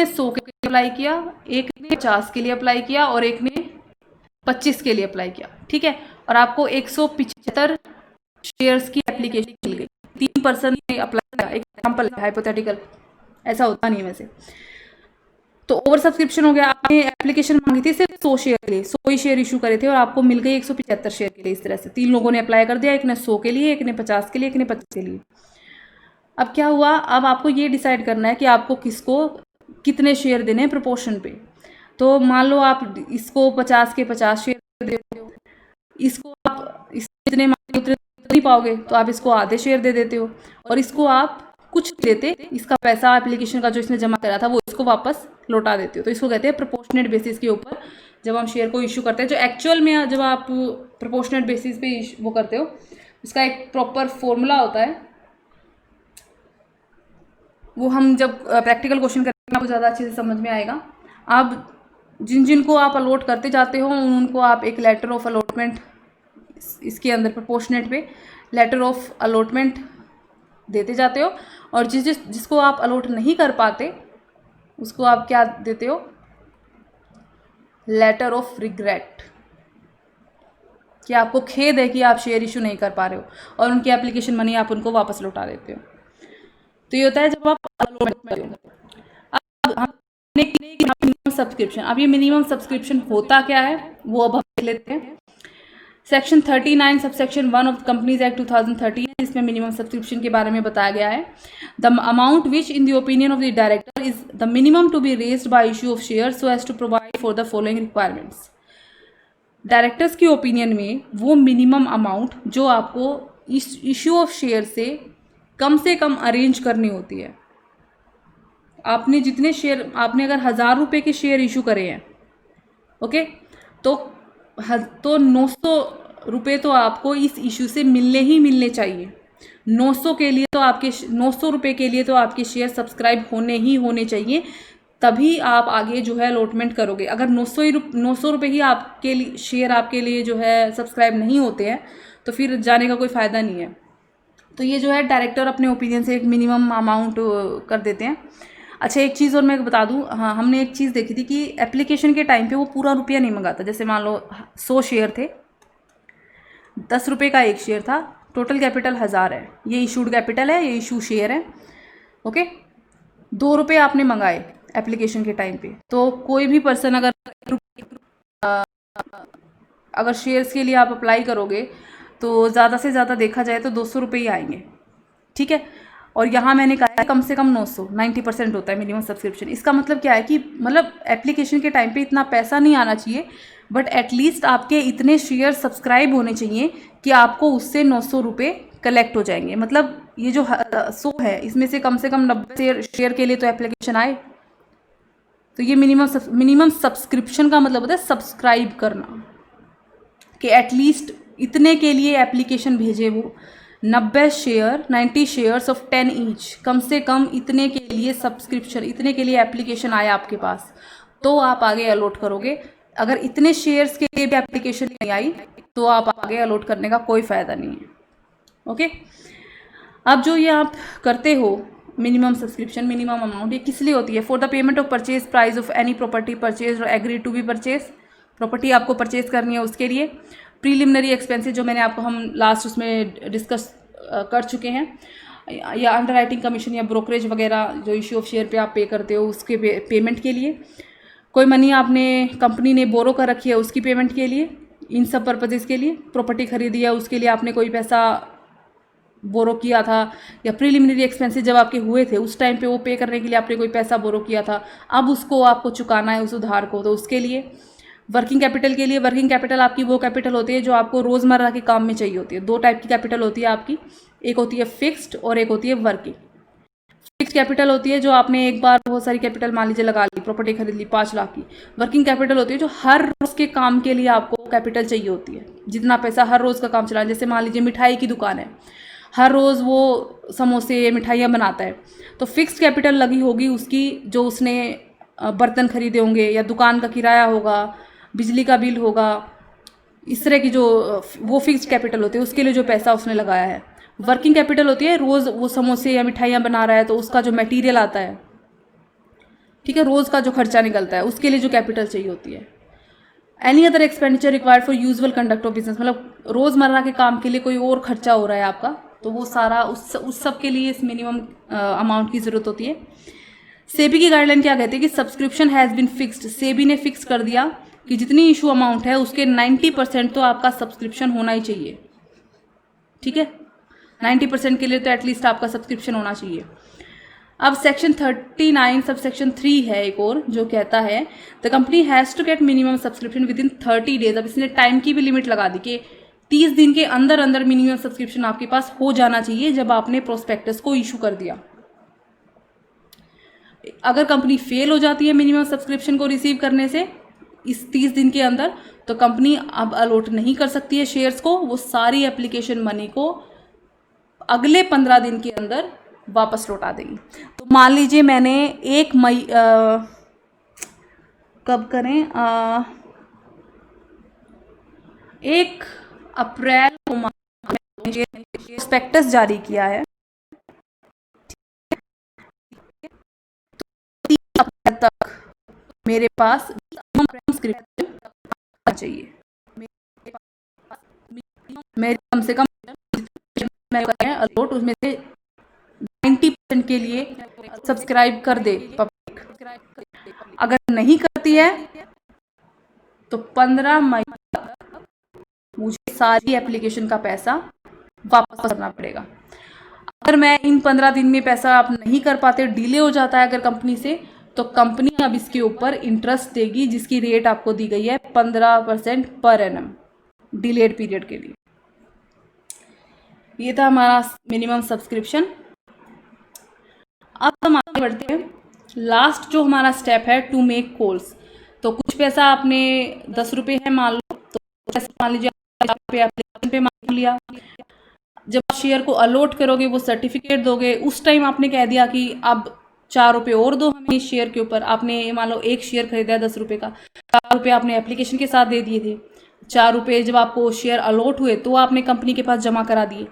Speaker 1: 100 के लिए अप्लाई किया, एक ने 50 के लिए अप्लाई किया और एक ने 25 के लिए अप्लाई किया, ठीक है। और आपको 175 शेयर्स की एप्लीकेशन मिल गई। 3 पर्सन ने अप्लाई किया, एक एग्जाम्पल हाइपोथेटिकल, ऐसा होता नहीं वैसे। तो ओवर सब्सक्रिप्शन हो गया। आपने एप्लीकेशन मांगी थी सिर्फ 100 शेयर के लिए, 100 ही शेयर इशू करे थे और आपको मिल गई 175 शेयर के लिए। इस तरह से 3 लोगों ने अप्लाई कर दिया, एक ने 100 के लिए, एक ने 50 के लिए, एक ने 25 के लिए। अब क्या हुआ, अब आपको ये डिसाइड करना है कि आपको किसको कितने शेयर देने हैं प्रोपोर्शन पे। तो मान लो आप इसको 50 के 50 शेयर दे रहे हो, इसको आप इतने मांगे उतने नहीं पाओगे तो आप इसको आधे शेयर दे देते हो, और इसको आप कुछ देते, इसका पैसा एप्लीकेशन का जो इसने जमा करा था वो इसको वापस लौटा देते हो। तो इसको कहते हैं प्रोपोर्शनेट बेसिस के ऊपर जब हम शेयर को इशू करते हैं। जो एक्चुअल में जब आप प्रोपोर्शनेट बेसिस पे वो करते हो, इसका एक प्रॉपर फॉर्मूला होता है, वो हम जब प्रैक्टिकल क्वेश्चन करेंगे आपको ज़्यादा अच्छे से समझ में आएगा। आप जिन को आप अलॉट करते जाते हो उनको आप एक लेटर ऑफ अलॉटमेंट, इसके अंदर प्रोपोर्शनेट पे लेटर ऑफ अलॉटमेंट देते जाते हो, और जिसको आप अलॉट नहीं कर पाते उसको आप क्या देते हो, लेटर ऑफ रिग्रेट, कि आपको खेद है कि आप शेयर इशू नहीं कर पा रहे हो, और उनकी एप्लीकेशन मनी आप उनको वापस लौटा देते हो। तो ये होता है जब आप अलॉटमेंट हो। अब हम मिनिमम सब्सक्रिप्शन, अब ये मिनिमम सब्सक्रिप्शन होता क्या है वो अब हम देख लेते हैं। Section 39 subsection 1 of companies act 2013 इसमें मिनिमम सब्सक्रिप्शन के बारे में बताया गया है। The amount which in the opinion of the director is the minimum to be raised by issue of share so as to provide for the following requirements. Directors की opinion में वो minimum amount जो आपको इस issue of share से कम arrange करनी होती है। आपने जितने शेयर, आपने अगर 1000 रुपये के शेयर इशू करे हैं, ओके, तो 900 रुपये तो आपको इस इशू से मिलने ही मिलने चाहिए। 900 के लिए तो आपके 900 रुपये के लिए तो आपके शेयर सब्सक्राइब होने चाहिए, तभी आप आगे जो है अलॉटमेंट करोगे। अगर 900 रुपये ही आपके लिए शेयर आपके लिए जो है सब्सक्राइब नहीं होते हैं तो फिर जाने का कोई फ़ायदा नहीं है। तो ये जो है डायरेक्टर अपने ओपिनियन से एक मिनिमम अमाउंट कर देते हैं। अच्छा, एक चीज़ और मैं बता दूं, हाँ, हमने एक चीज़ देखी थी कि एप्लीकेशन के टाइम पे वो पूरा रुपया नहीं मंगाता। जैसे मान लो 100 शेयर थे, 10 रुपये का एक शेयर था, टोटल कैपिटल 1000 है, ये इशूड कैपिटल है, ये इशू शेयर है, ओके। 2 रुपये आपने मंगाए एप्लीकेशन के टाइम पे, तो कोई भी पर्सन अगर शेयर्स के लिए आप अप्लाई करोगे तो ज़्यादा से ज़्यादा देखा जाए तो 200 रुपये ही आएंगे, ठीक है। और यहाँ मैंने कहा है कम से कम 90% होता है मिनिमम सब्सक्रिप्शन। इसका मतलब क्या है कि मतलब एप्लीकेशन के टाइम पे इतना पैसा नहीं आना चाहिए, बट एटलीस्ट आपके इतने शेयर सब्सक्राइब होने चाहिए कि आपको उससे 900 रुपये कलेक्ट हो जाएंगे। मतलब ये जो 100 है इसमें से कम 90 शेयर के लिए तो एप्लीकेशन आए। तो ये मिनिमम सब्सक्रिप्शन का मतलब होता है सब्सक्राइब करना, कि एटलीस्ट इतने के लिए एप्लीकेशन भेजे वो 90 शेयर्स ऑफ 10 ईच, कम से कम इतने के लिए सब्सक्रिप्शन, इतने के लिए एप्लीकेशन आए आपके पास तो आप आगे अलॉट करोगे। अगर इतने शेयर्स के लिए भी एप्लीकेशन नहीं आई तो आप आगे अलॉट करने का कोई फ़ायदा नहीं है, ओके। अब जो ये आप करते हो मिनिमम सब्सक्रिप्शन, मिनिमम अमाउंट, ये किस लिए होती है? For the payment of purchase price of any property purchase और agree to be purchase, property आपको परचेज करनी है उसके लिए। प्रीलिमिनरी एक्सपेंसेस जो मैंने आपको हम लास्ट उसमें डिस्कस कर चुके हैं, या अंडर राइटिंग कमीशन या ब्रोकरेज वगैरह जो इशू ऑफ शेयर पे आप पे करते हो उसके पेमेंट के लिए। कोई मनी आपने कंपनी ने बोरो कर रखी है उसकी पेमेंट के लिए, इन सब पर्पजेज़ के लिए। प्रॉपर्टी खरीदी है उसके लिए आपने कोई पैसा बोरो किया था, या प्रीलिमिनरी एक्सपेंसेस जब आपके हुए थे उस टाइम पे वो पे करने के लिए आपने कोई पैसा बोरो किया था, अब उसको आपको चुकाना है उस उधार को, तो उसके लिए। वर्किंग कैपिटल के लिए, वर्किंग कैपिटल आपकी वो कैपिटल होती है जो आपको रोज़मर्रा के काम में चाहिए होती है। 2 टाइप की कैपिटल होती है आपकी, एक होती है फिक्स्ड और एक होती है वर्किंग। फिक्स्ड कैपिटल होती है जो आपने एक बार बहुत सारी कैपिटल मान लीजिए लगा ली, प्रॉपर्टी खरीद ली 5 लाख की। वर्किंग कैपिटल होती है जो हर रोज़ के काम के लिए आपको कैपिटल चाहिए होती है, जितना पैसा हर रोज़ का काम चलाना। जैसे मान लीजिए मिठाई की दुकान है, हर रोज़ वो समोसे मिठाइयाँ बनाता है, तो फिक्स्ड कैपिटल लगी होगी उसकी, जो उसने बर्तन खरीदे होंगे या दुकान का किराया होगा, बिजली का बिल होगा, इस तरह की जो वो फिक्स्ड कैपिटल होती है उसके लिए जो पैसा उसने लगाया है। वर्किंग कैपिटल होती है रोज़ वो समोसे या मिठाइयाँ बना रहा है तो उसका जो मटेरियल आता है, ठीक है, रोज़ का जो खर्चा निकलता है उसके लिए जो कैपिटल चाहिए होती है। Any other expenditure required for usual conduct of business, मतलब रोज़मर्रा के काम के लिए कोई और खर्चा हो रहा है आपका, तो वो सारा उस सब के लिए इस मिनिमम अमाउंट की ज़रूरत होती है। सेबी की गाइडलाइन क्या कहती है कि subscription has been fixed, SEBI ने फिक्स कर दिया कि जितनी इशू अमाउंट है उसके 90% तो आपका सब्सक्रिप्शन होना ही चाहिए, ठीक है। 90% के लिए तो एटलीस्ट आपका सब्सक्रिप्शन होना चाहिए। अब सेक्शन 39 सब सेक्शन 3 है एक और, जो कहता है the company has to get minimum subscription within 30 days. अब इसने टाइम की भी लिमिट लगा दी कि 30 दिन के अंदर अंदर मिनिमम सब्सक्रिप्शन आपके पास हो जाना चाहिए जब आपने प्रोस्पेक्टस को इशू कर दिया। अगर कंपनी फेल हो जाती है मिनिमम सब्सक्रिप्शन को रिसीव करने से इस 30 दिन के अंदर, तो कंपनी अब अलॉट नहीं कर सकती है शेयर्स को, वो सारी एप्लीकेशन मनी को अगले 15 दिन के अंदर वापस लौटा देगी। तो मान लीजिए मैंने 1 मई कब करें 1 अप्रैल को प्रोस्पेक्टस जारी किया है, 30 अप्रैल तक मेरे पास चाहिए, मेरे कम से कम अलॉट उसमें से 90% के लिए सब्सक्राइब कर दे पब्लिक। अगर नहीं करती है तो 15 मई तक मुझे सारी एप्लीकेशन का पैसा वापस करना पड़ेगा। अगर मैं इन 15 दिन में पैसा आप नहीं कर पाते, डिले हो जाता है अगर कंपनी से, तो कंपनी अब इसके ऊपर इंटरेस्ट देगी जिसकी रेट आपको दी गई है 15% पर एनम डिलेड पीरियड के लिए। ये था हमारा मिनिमम सब्सक्रिप्शन। अब हम आगे बढ़ते हैं। लास्ट जो हमारा स्टेप है टू मेक कॉल्स। तो कुछ पैसा आपने 10 रुपये है मान लो, तो पैसा मान लीजिए एप्लीकेशन पे मांग लिया। जब आप शेयर को अलॉट करोगे, वो सर्टिफिकेट दोगे, उस टाइम आपने कह दिया कि अब 4 रुपये और दो हमें इस शेयर के ऊपर। आपने मान लो एक शेयर खरीदा है 10 रुपये का, 4 रुपये आपने एप्लीकेशन के साथ दे दिए थे। 4 रुपये जब आपको शेयर अलॉट हुए तो आपने कंपनी के पास जमा करा दिए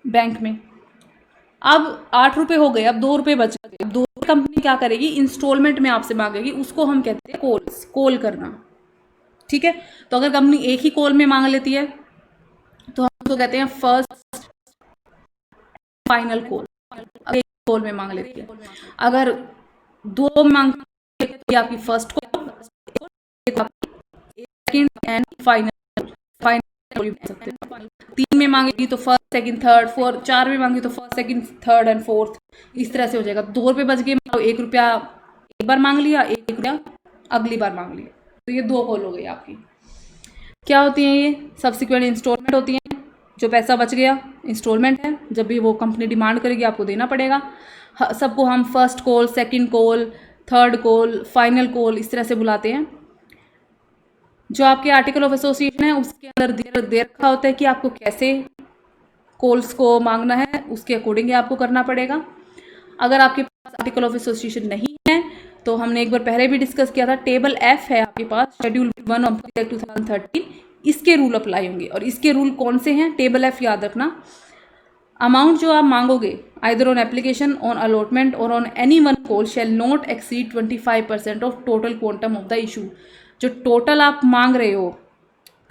Speaker 1: बैंक में। अब 8 रुपये हो गए, अब 2 रुपये बच गए। अब 2 कंपनी क्या करेगी, इंस्टॉलमेंट में आपसे मांगेगी, उसको हम कहते हैं कॉल करना। ठीक है, तो अगर कंपनी एक ही कॉल में मांग लेती है तो हम उसको कहते हैं फर्स्ट फाइनल कॉल। एक कॉल में मांग लेती है। अगर 2 मांग आपकी first call, second and final 3 में मांगेगी तो फर्स्ट सेकंड थर्ड फोर्थ, 4 में मांगी तो first second third and fourth, इस तरह से हो जाएगा। 2 रुपये बच गए, 1 रुपया एक बार मांग लिया, 1 रुपया अगली बार मांग लिया, तो ये 2 कॉल हो गई आपकी। क्या होती हैं ये? सब्सिक्वेंट इंस्टॉलमेंट होती हैं। जो पैसा बच गया इंस्टॉलमेंट है, जब भी वो कंपनी डिमांड करेगी आपको देना पड़ेगा। सबको हम first call, second call, third call, final call इस तरह से बुलाते हैं। जो आपके आर्टिकल ऑफ एसोसिएशन है उसके अंदर दे रखा होता है कि आपको कैसे कॉल्स को मांगना है, उसके अकॉर्डिंग आपको करना पड़ेगा। अगर आपके पास आर्टिकल ऑफ एसोसिएशन नहीं है तो हमने एक बार पहले भी डिस्कस किया था, टेबल एफ है आपके पास, शेड्यूल 1 ऑफ 2013, इसके रूल अप्लाई होंगे। और इसके रूल कौन से हैं? टेबल एफ याद रखना। अमाउंट जो आप मांगोगे either on application, on allotment और on any one call shall not exceed 25% of total quantum of the issue. जो टोटल आप मांग रहे हो,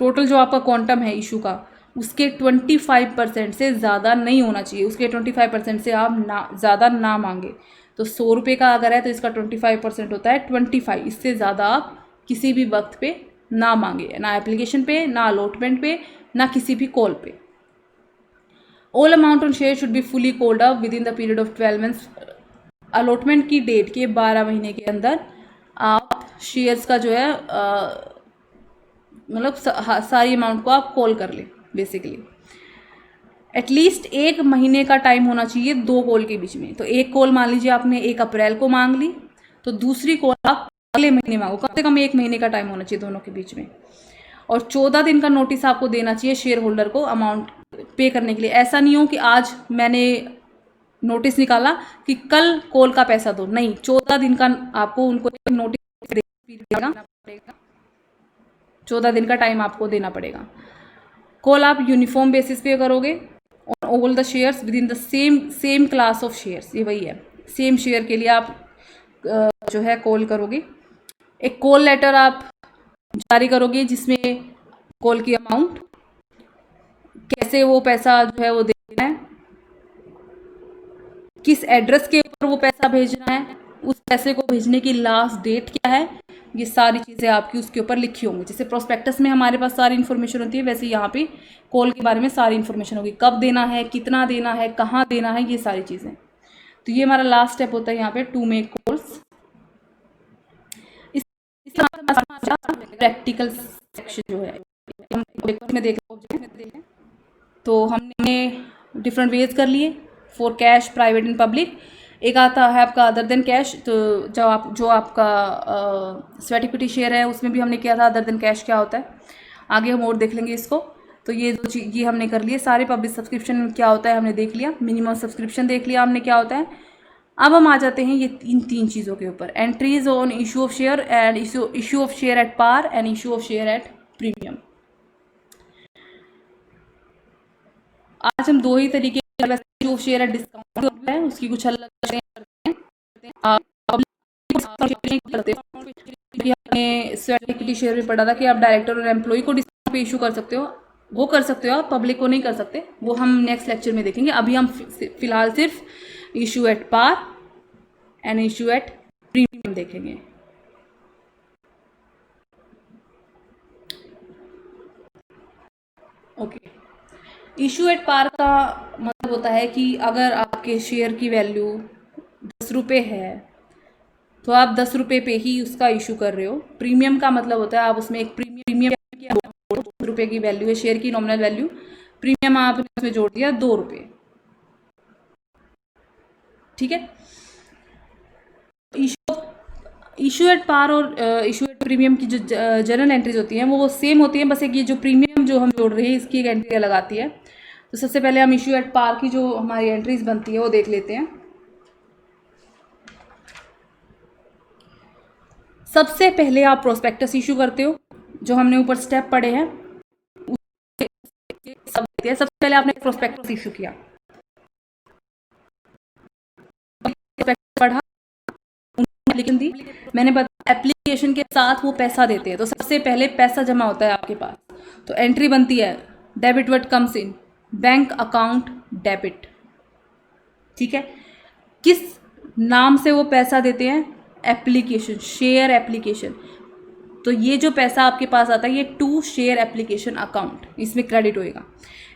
Speaker 1: टोटल जो आपका क्वांटम है इशू का, उसके 25% से ज़्यादा नहीं होना चाहिए। उसके 25% से आप ज़्यादा ना मांगे। तो 100 रुपये का अगर है तो इसका 25% होता है 25। इससे ज़्यादा आप किसी भी वक्त पे ना मांगे, ना एप्लीकेशन पे, ना अलॉटमेंट पे, ना किसी भी कॉल पे। All amount on share should be fully called up with in the period of 12 months. Allotment की डेट के 12 महीने के अंदर आप शेयर्स का जो है मतलब सारी अमाउंट को आप कॉल कर लें। बेसिकली एटलीस्ट 1 महीने का टाइम होना चाहिए 2 कॉल के बीच में। तो एक कॉल मान लीजिए आपने 1 अप्रैल को मांग ली, तो दूसरी कॉल आप अगले महीने मांगो। कम से कम 1 महीने का टाइम होना चाहिए दोनों के बीच में। और 14 दिन का नोटिस आपको देना चाहिए शेयर होल्डर को अमाउंट पे करने के लिए। ऐसा नहीं हो कि आज मैंने नोटिस निकाला कि कल कॉल का पैसा दो, नहीं, 14 दिन का आपको उनको नोटिस देना पड़ेगा। 14 दिन का टाइम आपको देना पड़ेगा। कॉल आप यूनिफॉर्म बेसिस पे करोगे on all the shares with in the same class of shares. ये वही है, सेम शेयर के लिए आप जो है कॉल करोगे। एक कॉल लेटर आप जारी करोगे जिसमें कॉल की अमाउंट, कैसे वो पैसा जो है वो देना है, किस एड्रेस के ऊपर वो पैसा भेजना है, उस पैसे को भेजने की लास्ट डेट क्या है, ये सारी चीज़ें आपकी उसके ऊपर लिखी होंगी। जैसे प्रोस्पेक्टस में हमारे पास सारी इन्फॉर्मेशन होती है, वैसे यहाँ पे कॉल के बारे में सारी इन्फॉर्मेशन होगी, कब देना है, कितना देना है, कहाँ देना है, ये सारी चीज़ें। तो ये हमारा लास्ट स्टेप होता है यहाँ पे to make calls. Practical section जो है हम में देखें तो हमने डिफरेंट वेज कर लिए for cash, private and public. एक आता है आपका अदर देन कैश, तो जो आपका स्वेट इक्विटी शेयर है उसमें भी हमने किया था अदर देन कैश क्या होता है। आगे हम और देख लेंगे इसको। तो ये दो चीज़ ये हमने कर लिए। सारे पब्लिक सब्सक्रिप्शन क्या होता है हमने देख लिया, मिनिमम सब्सक्रिप्शन देख लिया हमने क्या होता है। अब हम आ जाते हैं ये इन तीन चीज़ों के ऊपर, entries on issue of share and issue of share at par and issue of share at premium. आज हम दो ही तरीके issue of share at discount है उसकी कुछ अलग करते हैं। हमने स्वेट इक्विटी शेयर में पढ़ा था कि आप डायरेक्टर और एम्प्लॉय को डिस्काउंट पे इशू कर सकते हो, वो कर सकते हो आप, पब्लिक को नहीं कर सकते, वो हम नेक्स्ट लेक्चर में देखेंगे। अभी हम फिलहाल सिर्फ issue at par and issue at premium देखेंगे। ओके, इशू एट पार का मतलब होता है कि अगर आपके शेयर की वैल्यू 10 रुपये है तो आप 10 रुपये पे ही उसका इशू कर रहे हो। प्रीमियम का मतलब होता है आप उसमें एक प्रीमियम 2 रुपये की वैल्यू है शेयर की नॉमिनल वैल्यू, प्रीमियम आपने उसमें जोड़ दिया 2 रुपये, ठीक है। इशू एट पार और इशू एट प्रीमियम की जो जनरल एंट्रीज होती हैं वो सेम होती हैं, बस एक ये जो प्रीमियम जो हम जोड़ रहे हैं इसकी एक एंट्री अलग आती है। तो सबसे पहले हम इशू एट पार की जो हमारी एंट्रीज बनती है वो देख लेते हैं। सबसे पहले आप प्रोस्पेक्टस इशू करते हो, जो हमने ऊपर स्टेप पढ़े हैं। सबसे पहले आपने प्रोस्पेक्टस इशू किया, पढ़ा, लिखन दी, मैंने बताया एप्लीकेशन के साथ वो पैसा देते हैं, तो सबसे पहले पैसा जमा होता है आपके पास, तो एंट्री बनती है debit what comes in bank account debit, ठीक है। किस नाम से वो पैसा देते हैं, एप्लीकेशन, शेयर एप्लीकेशन, तो ये जो पैसा आपके पास आता है ये टू शेयर एप्लीकेशन अकाउंट, इसमें क्रेडिट होएगा।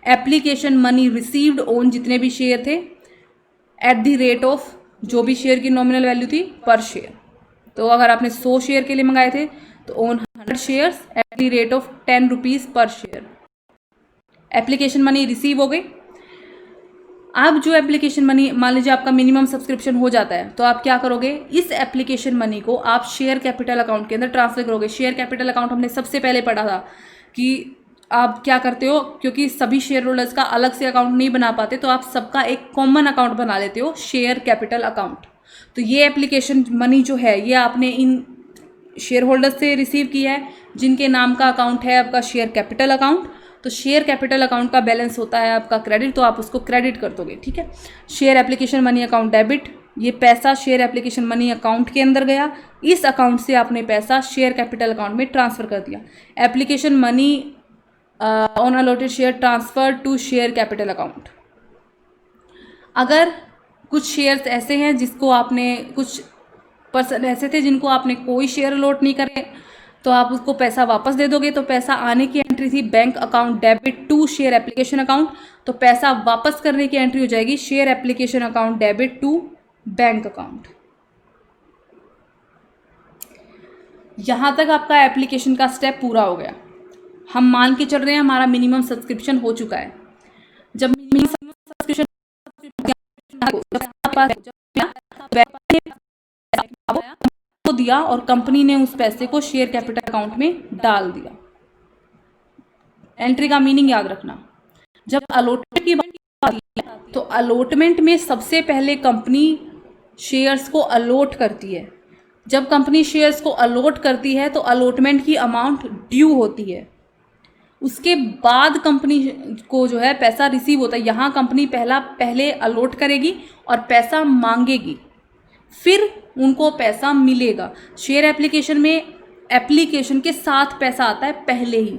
Speaker 1: एप्लीकेशन मनी रिसीव्ड ऑन जितने भी शेयर थे एट द रेट ऑफ जो भी शेयर की नॉमिनल वैल्यू थी पर शेयर, तो अगर आपने 100 शेयर के लिए मंगाए थे तो on 100 shares at the rate of 10 rupees पर शेयर, एप्लीकेशन मनी रिसीव हो गई। अब जो एप्लीकेशन मनी, मान लीजिए आपका मिनिमम सब्सक्रिप्शन हो जाता है, तो आप क्या करोगे, इस एप्लीकेशन मनी को आप शेयर कैपिटल अकाउंट के अंदर ट्रांसफर करोगे। शेयर कैपिटल अकाउंट हमने सबसे पहले पढ़ा था कि आप क्या करते हो, क्योंकि सभी शेयर होल्डर्स का अलग से अकाउंट नहीं बना पाते, तो आप सबका एक कॉमन अकाउंट बना लेते हो, शेयर कैपिटल अकाउंट। तो ये एप्लीकेशन मनी जो है ये आपने इन शेयर होल्डर्स से रिसीव किया है जिनके नाम का अकाउंट है आपका शेयर कैपिटल अकाउंट। तो शेयर कैपिटल अकाउंट का बैलेंस होता है आपका क्रेडिट, तो आप उसको क्रेडिट कर दोगे, ठीक है। Share application money account debit, ये पैसा शेयर एप्लीकेशन मनी अकाउंट के अंदर गया, इस अकाउंट से आपने पैसा शेयर कैपिटल अकाउंट में ट्रांसफ़र कर दिया। Application money on allotted share transfer to share capital account. अगर कुछ शेयर्स ऐसे हैं जिसको आपने, कुछ पर्सन ऐसे थे जिनको आपने कोई शेयर अलॉट नहीं करे, तो आप उसको पैसा वापस दे दोगे। तो पैसा आने की एंट्री थी bank account debit to share application account, तो पैसा वापस करने की एंट्री हो जाएगी share application account debit to bank account. यहां तक आपका एप्लीकेशन का स्टेप पूरा हो गया। हम मान के चल रहे हैं हमारा मिनिमम सब्सक्रिप्शन हो चुका है। जब मिनिमम सब्सक्रिप्शन दिया और कंपनी ने उस पैसे को शेयर कैपिटल अकाउंट में डाल दिया। एंट्री का मीनिंग याद रखना। जब अलॉटमेंट की बात आती है तो अलॉटमेंट में सबसे पहले कंपनी शेयर्स को अलॉट करती है। जब कंपनी शेयर्स को अलॉट करती है तो अलॉटमेंट की अमाउंट ड्यू होती है, उसके बाद कंपनी को जो है पैसा रिसीव होता है। यहाँ कंपनी पहले अलॉट करेगी और पैसा मांगेगी, फिर उनको पैसा मिलेगा। शेयर एप्लीकेशन में एप्लीकेशन के साथ पैसा आता है पहले ही,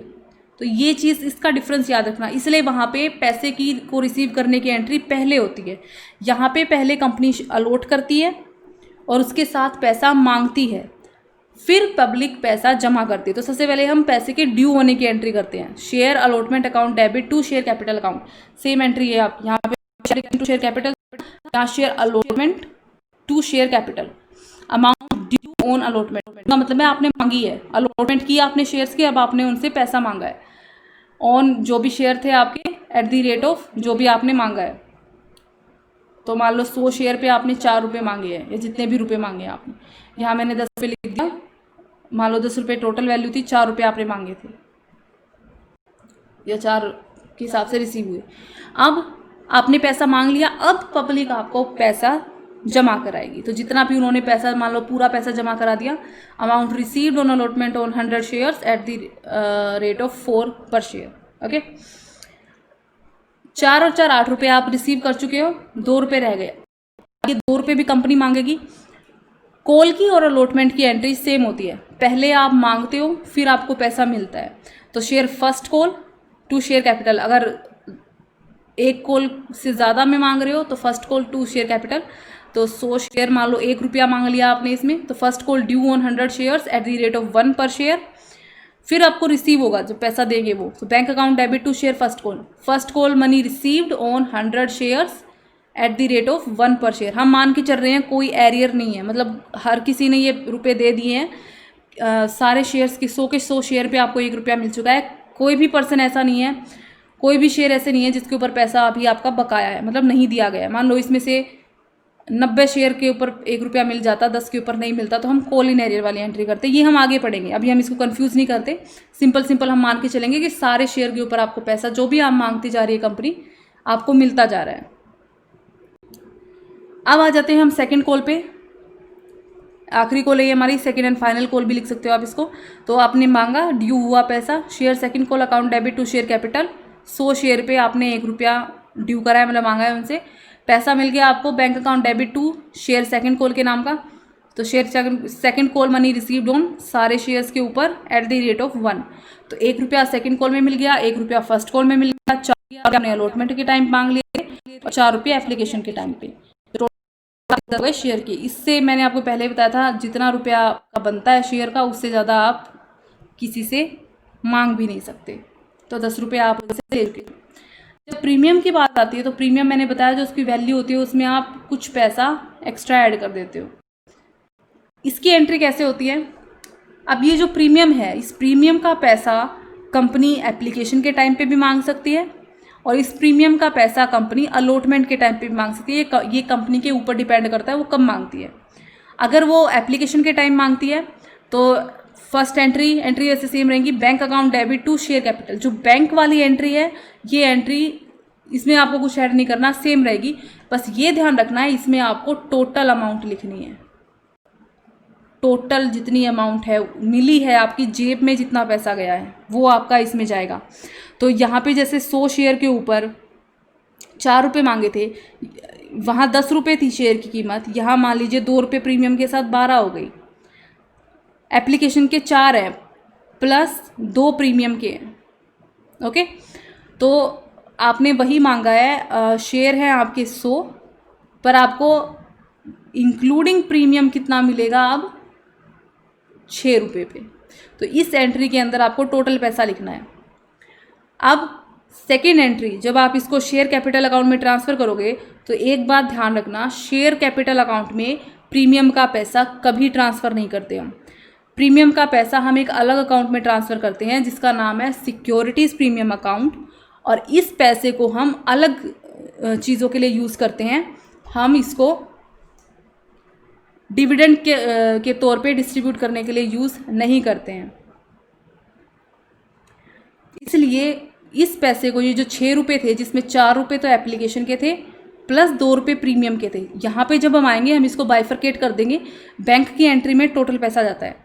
Speaker 1: तो ये चीज़, इसका डिफरेंस याद रखना। इसलिए वहाँ पे पैसे की को रिसीव करने की एंट्री पहले होती है। यहाँ पे पहले कंपनी अलॉट करती है और उसके साथ पैसा मांगती है, फिर पब्लिक पैसा जमा करती है। तो सबसे पहले हम पैसे के ड्यू होने की एंट्री करते हैं। Share allotment account debit to share capital account, same entry है आप यहाँ पे टू शेयर कैपिटल, यहाँ share allotment to share capital, amount due on allotment का मतलब है आपने मांगी है, अलॉटमेंट की आपने शेयर्स की, अब आपने उनसे पैसा मांगा है ऑन जो भी शेयर थे आपके एट द रेट ऑफ जो भी आपने मांगा है। तो मान लो 100 शेयर पे आपने 4 रुपये मांगे हैं या जितने भी रुपए मांगे हैं आपने, यहाँ मैंने 10 रुपये लिख दिया, मान लो 10 रुपये टोटल वैल्यू थी, 4 रुपये आपने मांगे थे या 4 के हिसाब से रिसीव हुए। अब आपने पैसा मांग लिया, अब पब्लिक आपको पैसा जमा कराएगी। तो जितना भी उन्होंने पैसा, मान लो पूरा पैसा जमा करा दिया, amount received on allotment on 100 shares at the rate of 4 पर शेयर। ओके, 4 और 4 8 रुपये आप रिसीव कर चुके हो, 2 रुपये रह गए। ये 2 रुपये भी कंपनी मांगेगी। कॉल की और अलॉटमेंट की एंट्री सेम होती है, पहले आप मांगते हो फिर आपको पैसा मिलता है। तो share first call to share capital, अगर एक कॉल से ज़्यादा में मांग रहे हो तो first call to share capital. तो 100 शेयर मान लो 1 रुपया मांग लिया आपने इसमें, तो first call due on 100 shares at the rate of 1 per share. फिर आपको रिसीव होगा जब पैसा देंगे वो, तो bank account debit to share first call money received on 100 shares at the rate of 1 per share. हम मान के चल रहे हैं कोई एरियर नहीं है, मतलब हर किसी ने ये रुपए दे दिए हैं, सारे शेयर्स के 100 के 100 शेयर पे आपको 1 रुपया मिल चुका है। कोई भी पर्सन ऐसा नहीं है, कोई भी शेयर ऐसे नहीं है जिसके ऊपर पैसा अभी आपका बकाया है, मतलब नहीं दिया गया है। मान लो इसमें से 90 शेयर के ऊपर 1 रुपया मिल जाता, 10 के ऊपर नहीं मिलता, तो हम कॉल इन एरियर वाली एंट्री करते। ये हम आगे पढ़ेंगे, अभी हम इसको कंफ्यूज नहीं करते, सिंपल हम मान के चलेंगे कि सारे शेयर के ऊपर आपको पैसा जो भी आप मांगती जा रही है कंपनी, आपको मिलता जा रहा है। अब आ जाते हैं हम सेकंड कॉल पे, आखिरी कॉल है ये हमारी, सेकंड एंड फाइनल कॉल भी लिख सकते हो आप इसको। तो आपने मांगा, ड्यू हुआ पैसा, share second call account debit to share capital, 100 share पे आपने 1 रुपया ड्यू करा है, मतलब मांगा है उनसे, पैसा मिल गया आपको, bank account debit to share second call के नाम का। तो share second call money received on सारे शेयर्स के ऊपर एट द रेट ऑफ 1। तो 1 रुपया सेकंड कॉल में मिल गया, 1 रुपया फर्स्ट कॉल में मिल गया, 4 रुपये अलॉटमेंट के टाइम मांग लिए और 4 रुपये एप्लीकेशन के टाइम पे। तो शेयर की, इससे मैंने आपको पहले बताया था जितना रुपया का बनता है शेयर का, उससे ज़्यादा आप किसी से मांग भी नहीं सकते। तो 10 रुपये आप ले चुके। जब प्रीमियम की बात आती है तो प्रीमियम मैंने बताया जो उसकी वैल्यू होती है उसमें आप कुछ पैसा एक्स्ट्रा ऐड कर देते हो। इसकी एंट्री कैसे होती है? अब ये जो प्रीमियम है, इस प्रीमियम का पैसा कंपनी एप्लीकेशन के टाइम पे भी मांग सकती है और इस प्रीमियम का पैसा कंपनी अलॉटमेंट के टाइम पे भी मांग सकती है। ये कंपनी के ऊपर डिपेंड करता है वो कब मांगती है। अगर वो एप्लीकेशन के टाइम मांगती है तो फर्स्ट एंट्री ऐसे सेम रहेंगी, bank account debit to share capital. जो बैंक वाली एंट्री है, ये एंट्री इसमें आपको कुछ ऐड नहीं करना, सेम रहेगी। बस ये ध्यान रखना है इसमें आपको टोटल अमाउंट लिखनी है, टोटल जितनी अमाउंट है मिली है आपकी जेब में, जितना पैसा गया है वो आपका इसमें जाएगा। तो यहाँ पे जैसे 100 शेयर के ऊपर 4 रुपये मांगे थे, वहाँ 10 रुपये थी शेयर की कीमत, यहाँ मान लीजिए 2 रुपये प्रीमियम के साथ 12 हो गई। एप्लीकेशन के 4 हैं प्लस 2 प्रीमियम के हैं। ओके, तो आपने वही मांगा है, शेयर है आपके 100 पर आपको इंक्लूडिंग प्रीमियम कितना मिलेगा अब 6 रुपये पे। तो इस एंट्री के अंदर आपको टोटल पैसा लिखना है। अब सेकेंड एंट्री, जब आप इसको शेयर कैपिटल अकाउंट में ट्रांसफ़र करोगे तो एक बात ध्यान रखना, शेयर कैपिटल अकाउंट में प्रीमियम का पैसा कभी ट्रांसफ़र नहीं करते हम। प्रीमियम का पैसा हम एक अलग अकाउंट में ट्रांसफ़र करते हैं जिसका नाम है सिक्योरिटीज़ प्रीमियम अकाउंट, और इस पैसे को हम अलग चीज़ों के लिए यूज़ करते हैं। हम इसको डिविडेंड के तौर पे डिस्ट्रीब्यूट करने के लिए यूज़ नहीं करते हैं। इसलिए इस पैसे को, ये जो 6 रुपये थे जिसमें 4 रुपये तो एप्लीकेशन के थे प्लस 2 रुपये प्रीमियम के थे, यहाँ पे जब हम आएंगे हम इसको बाइफरकेट कर देंगे। बैंक की एंट्री में टोटल पैसा जाता है,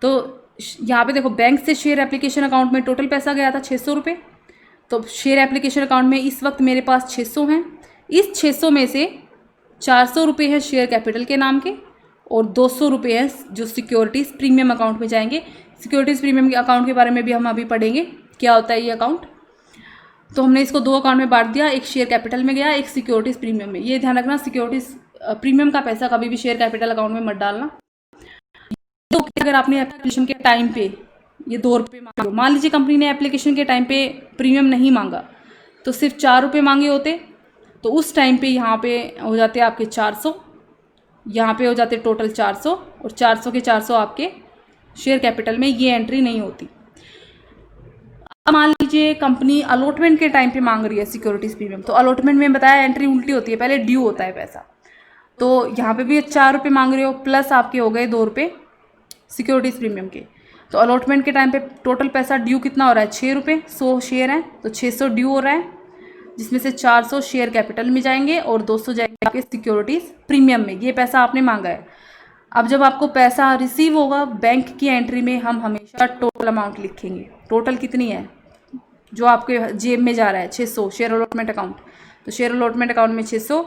Speaker 1: तो यहाँ पे देखो बैंक से शेयर एप्लीकेशन अकाउंट में टोटल पैसा गया था 600 रुपये। तो शेयर एप्लीकेशन अकाउंट में इस वक्त मेरे पास 600 हैं। इस 600 में से 400 रुपये है शेयर कैपिटल के नाम के और 200 रुपये है जो सिक्योरिटीज़ प्रीमियम अकाउंट में जाएंगे। सिक्योरिटीज़ प्रीमियम अकाउंट के बारे में भी हम अभी पढ़ेंगे क्या होता है ये अकाउंट। तो हमने इसको 2 अकाउंट में बांट दिया, एक शेयर कैपिटल में गया, एक सिक्योरिटीज़ प्रीमियम में। ये ध्यान रखना सिक्योरिटीज़ प्रीमियम का पैसा कभी भी शेयर कैपिटल अकाउंट में मत डालना। तो अगर आपने एप्लीकेशन के टाइम पे ये 2 रुपये मांगे, मान लीजिए कंपनी ने एप्लीकेशन के टाइम पे प्रीमियम नहीं मांगा तो सिर्फ 4 रुपये मांगे होते, तो उस टाइम पे यहाँ पे हो जाते आपके 400, यहाँ पे हो जाते टोटल 400, और 400 के 400 आपके शेयर कैपिटल में, ये एंट्री नहीं होती। अब मान लीजिए कंपनी अलॉटमेंट के टाइम पे मांग रही है सिक्योरिटीज प्रीमियम, तो अलॉटमेंट में बताया एंट्री उल्टी होती है, पहले ड्यू होता है पैसा, तो यहाँ पे भी 4 रुपये मांग रहे हो, प्लस आपके हो गए 2 रुपये सिक्योरिटीज प्रीमियम के। तो अलॉटमेंट के टाइम पे टोटल पैसा ड्यू कितना हो रहा है, 6 रुपये, 100 शेयर है तो 600 ड्यू हो रहा है, जिसमें से 400 शेयर कैपिटल में जाएंगे और 200 जाएंगे आपके सिक्योरिटीज प्रीमियम में। ये पैसा आपने मांगा है। अब जब आपको पैसा रिसीव होगा बैंक की एंट्री में, हम हमेशा टोटल अमाउंट लिखेंगे। टोटल कितनी है जो आपके जेब में जा रहा है, 600 शेयर अलॉटमेंट अकाउंट, तो शेयर अलॉटमेंट अकाउंट में 600,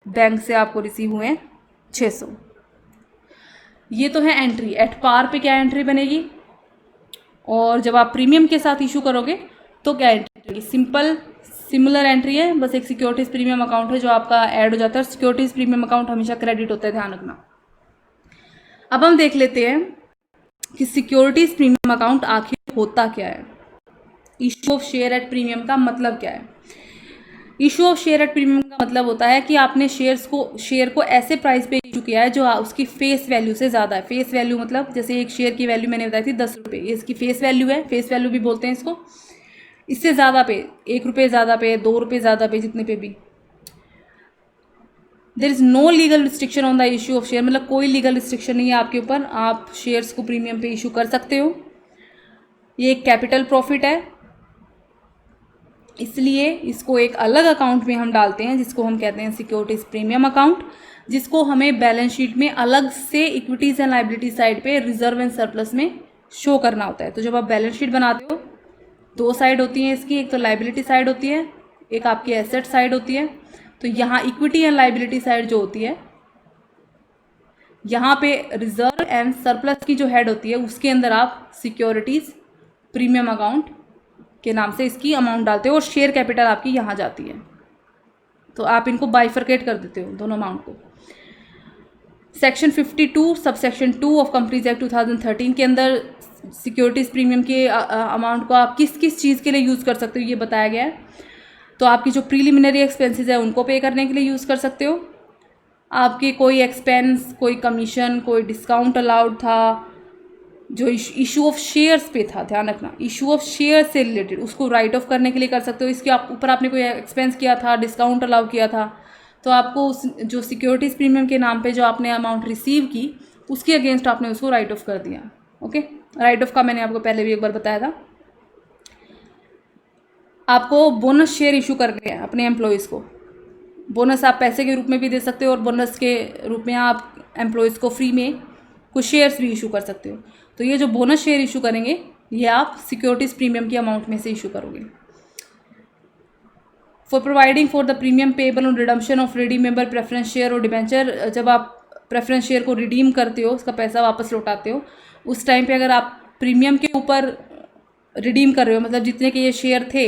Speaker 1: बैंक से आपको रिसीव हुए 600। ये तो है एंट्री। एट पार पे क्या एंट्री बनेगी, और जब आप प्रीमियम के साथ इशू करोगे तो क्या एंट्री, सिंपल सिमिलर एंट्री है, बस एक सिक्योरिटीज प्रीमियम अकाउंट है जो आपका ऐड हो जाता है। सिक्योरिटीज प्रीमियम अकाउंट हमेशा क्रेडिट होता है, ध्यान रखना। अब हम देख लेते हैं कि सिक्योरिटीज प्रीमियम अकाउंट आखिर होता क्या है। Issue of share at premium का मतलब क्या है। Issue of share at premium का मतलब होता है कि आपने शेयर को ऐसे प्राइस पे इशू किया है जो उसकी फेस वैल्यू से ज़्यादा है। फेस वैल्यू मतलब जैसे एक शेयर की वैल्यू मैंने बताई थी 10 रुपये, ये इसकी फेस वैल्यू है, फेस वैल्यू भी बोलते हैं इसको। इससे ज़्यादा पे, 1 रुपये ज़्यादा पे, 2 रुपये ज़्यादा पे, जितने पे भी, there is no legal restriction on the issue of share, मतलब कोई लीगल रिस्ट्रिक्शन नहीं है आपके ऊपर, आप शेयर्स को प्रीमियम पे इशू कर सकते हो। ये एक कैपिटल प्रॉफिट है, इसलिए इसको एक अलग अकाउंट में हम डालते हैं जिसको हम कहते हैं सिक्योरिटीज प्रीमियम अकाउंट, जिसको हमें बैलेंस शीट में अलग से इक्विटीज एंड लाइबिलिटी साइड पे रिजर्व एंड सरप्लस में शो करना होता है। तो जब आप बैलेंस शीट बनाते हो, 2 साइड होती हैं इसकी, एक तो लाइबिलिटी साइड होती है, एक आपकी एसेट साइड होती है। तो यहाँ इक्विटी एंड लाइबिलिटी साइड जो होती है, यहाँ पे रिजर्व एंड सरप्लस की जो हेड होती है उसके अंदर आप सिक्योरिटीज प्रीमियम अकाउंट के नाम से इसकी अमाउंट डालते हो, और शेयर कैपिटल आपकी यहाँ जाती है। तो आप इनको बाइफरकेट कर देते हो दोनों अमाउंट को। Section 52 sub section 2 of companies act 2013 के अंदर सिक्योरिटीज प्रीमियम के अमाउंट को आप किस किस चीज़ के लिए यूज़ कर सकते हो ये बताया गया है। तो आपकी जो प्रीलिमिनरी एक्सपेंसेस है उनको पे करने के लिए यूज़ कर सकते हो। आपके कोई एक्सपेंस, कोई कमीशन, कोई डिस्काउंट अलाउड था जो इशू ऑफ शेयर्स पे था, ध्यान रखना, इशू ऑफ शेयर से रिलेटेड, उसको राइट ऑफ करने के लिए कर सकते हो। इसके ऊपर आपने कोई एक्सपेंस किया था, डिस्काउंट अलाउ किया था, तो आपको उस जो सिक्योरिटीज़ प्रीमियम के नाम पे जो आपने अमाउंट रिसीव की उसके अगेंस्ट आपने उसको राइट ऑफ कर दिया। ओके, राइट ऑफ का मैंने आपको पहले भी एक बार बताया था। आपको बोनस शेयर इशू करने हैं अपने एम्प्लॉयज़ को। बोनस आप पैसे के रूप में भी दे सकते हो, और बोनस के रूप में आप एम्प्लॉयज़ को फ्री में कुछ शेयर्स भी इशू कर सकते हो। तो ये जो बोनस शेयर इशू करेंगे ये आप सिक्योरिटीज प्रीमियम की अमाउंट में से इशू करोगे। For providing for the premium payable on redemption of redeem member preference share और डिबेंचर, जब आप प्रेफरेंस शेयर को रिडीम करते हो, उसका पैसा वापस लौटाते हो, उस टाइम पे अगर आप प्रीमियम के ऊपर रिडीम कर रहे हो, मतलब जितने के ये शेयर थे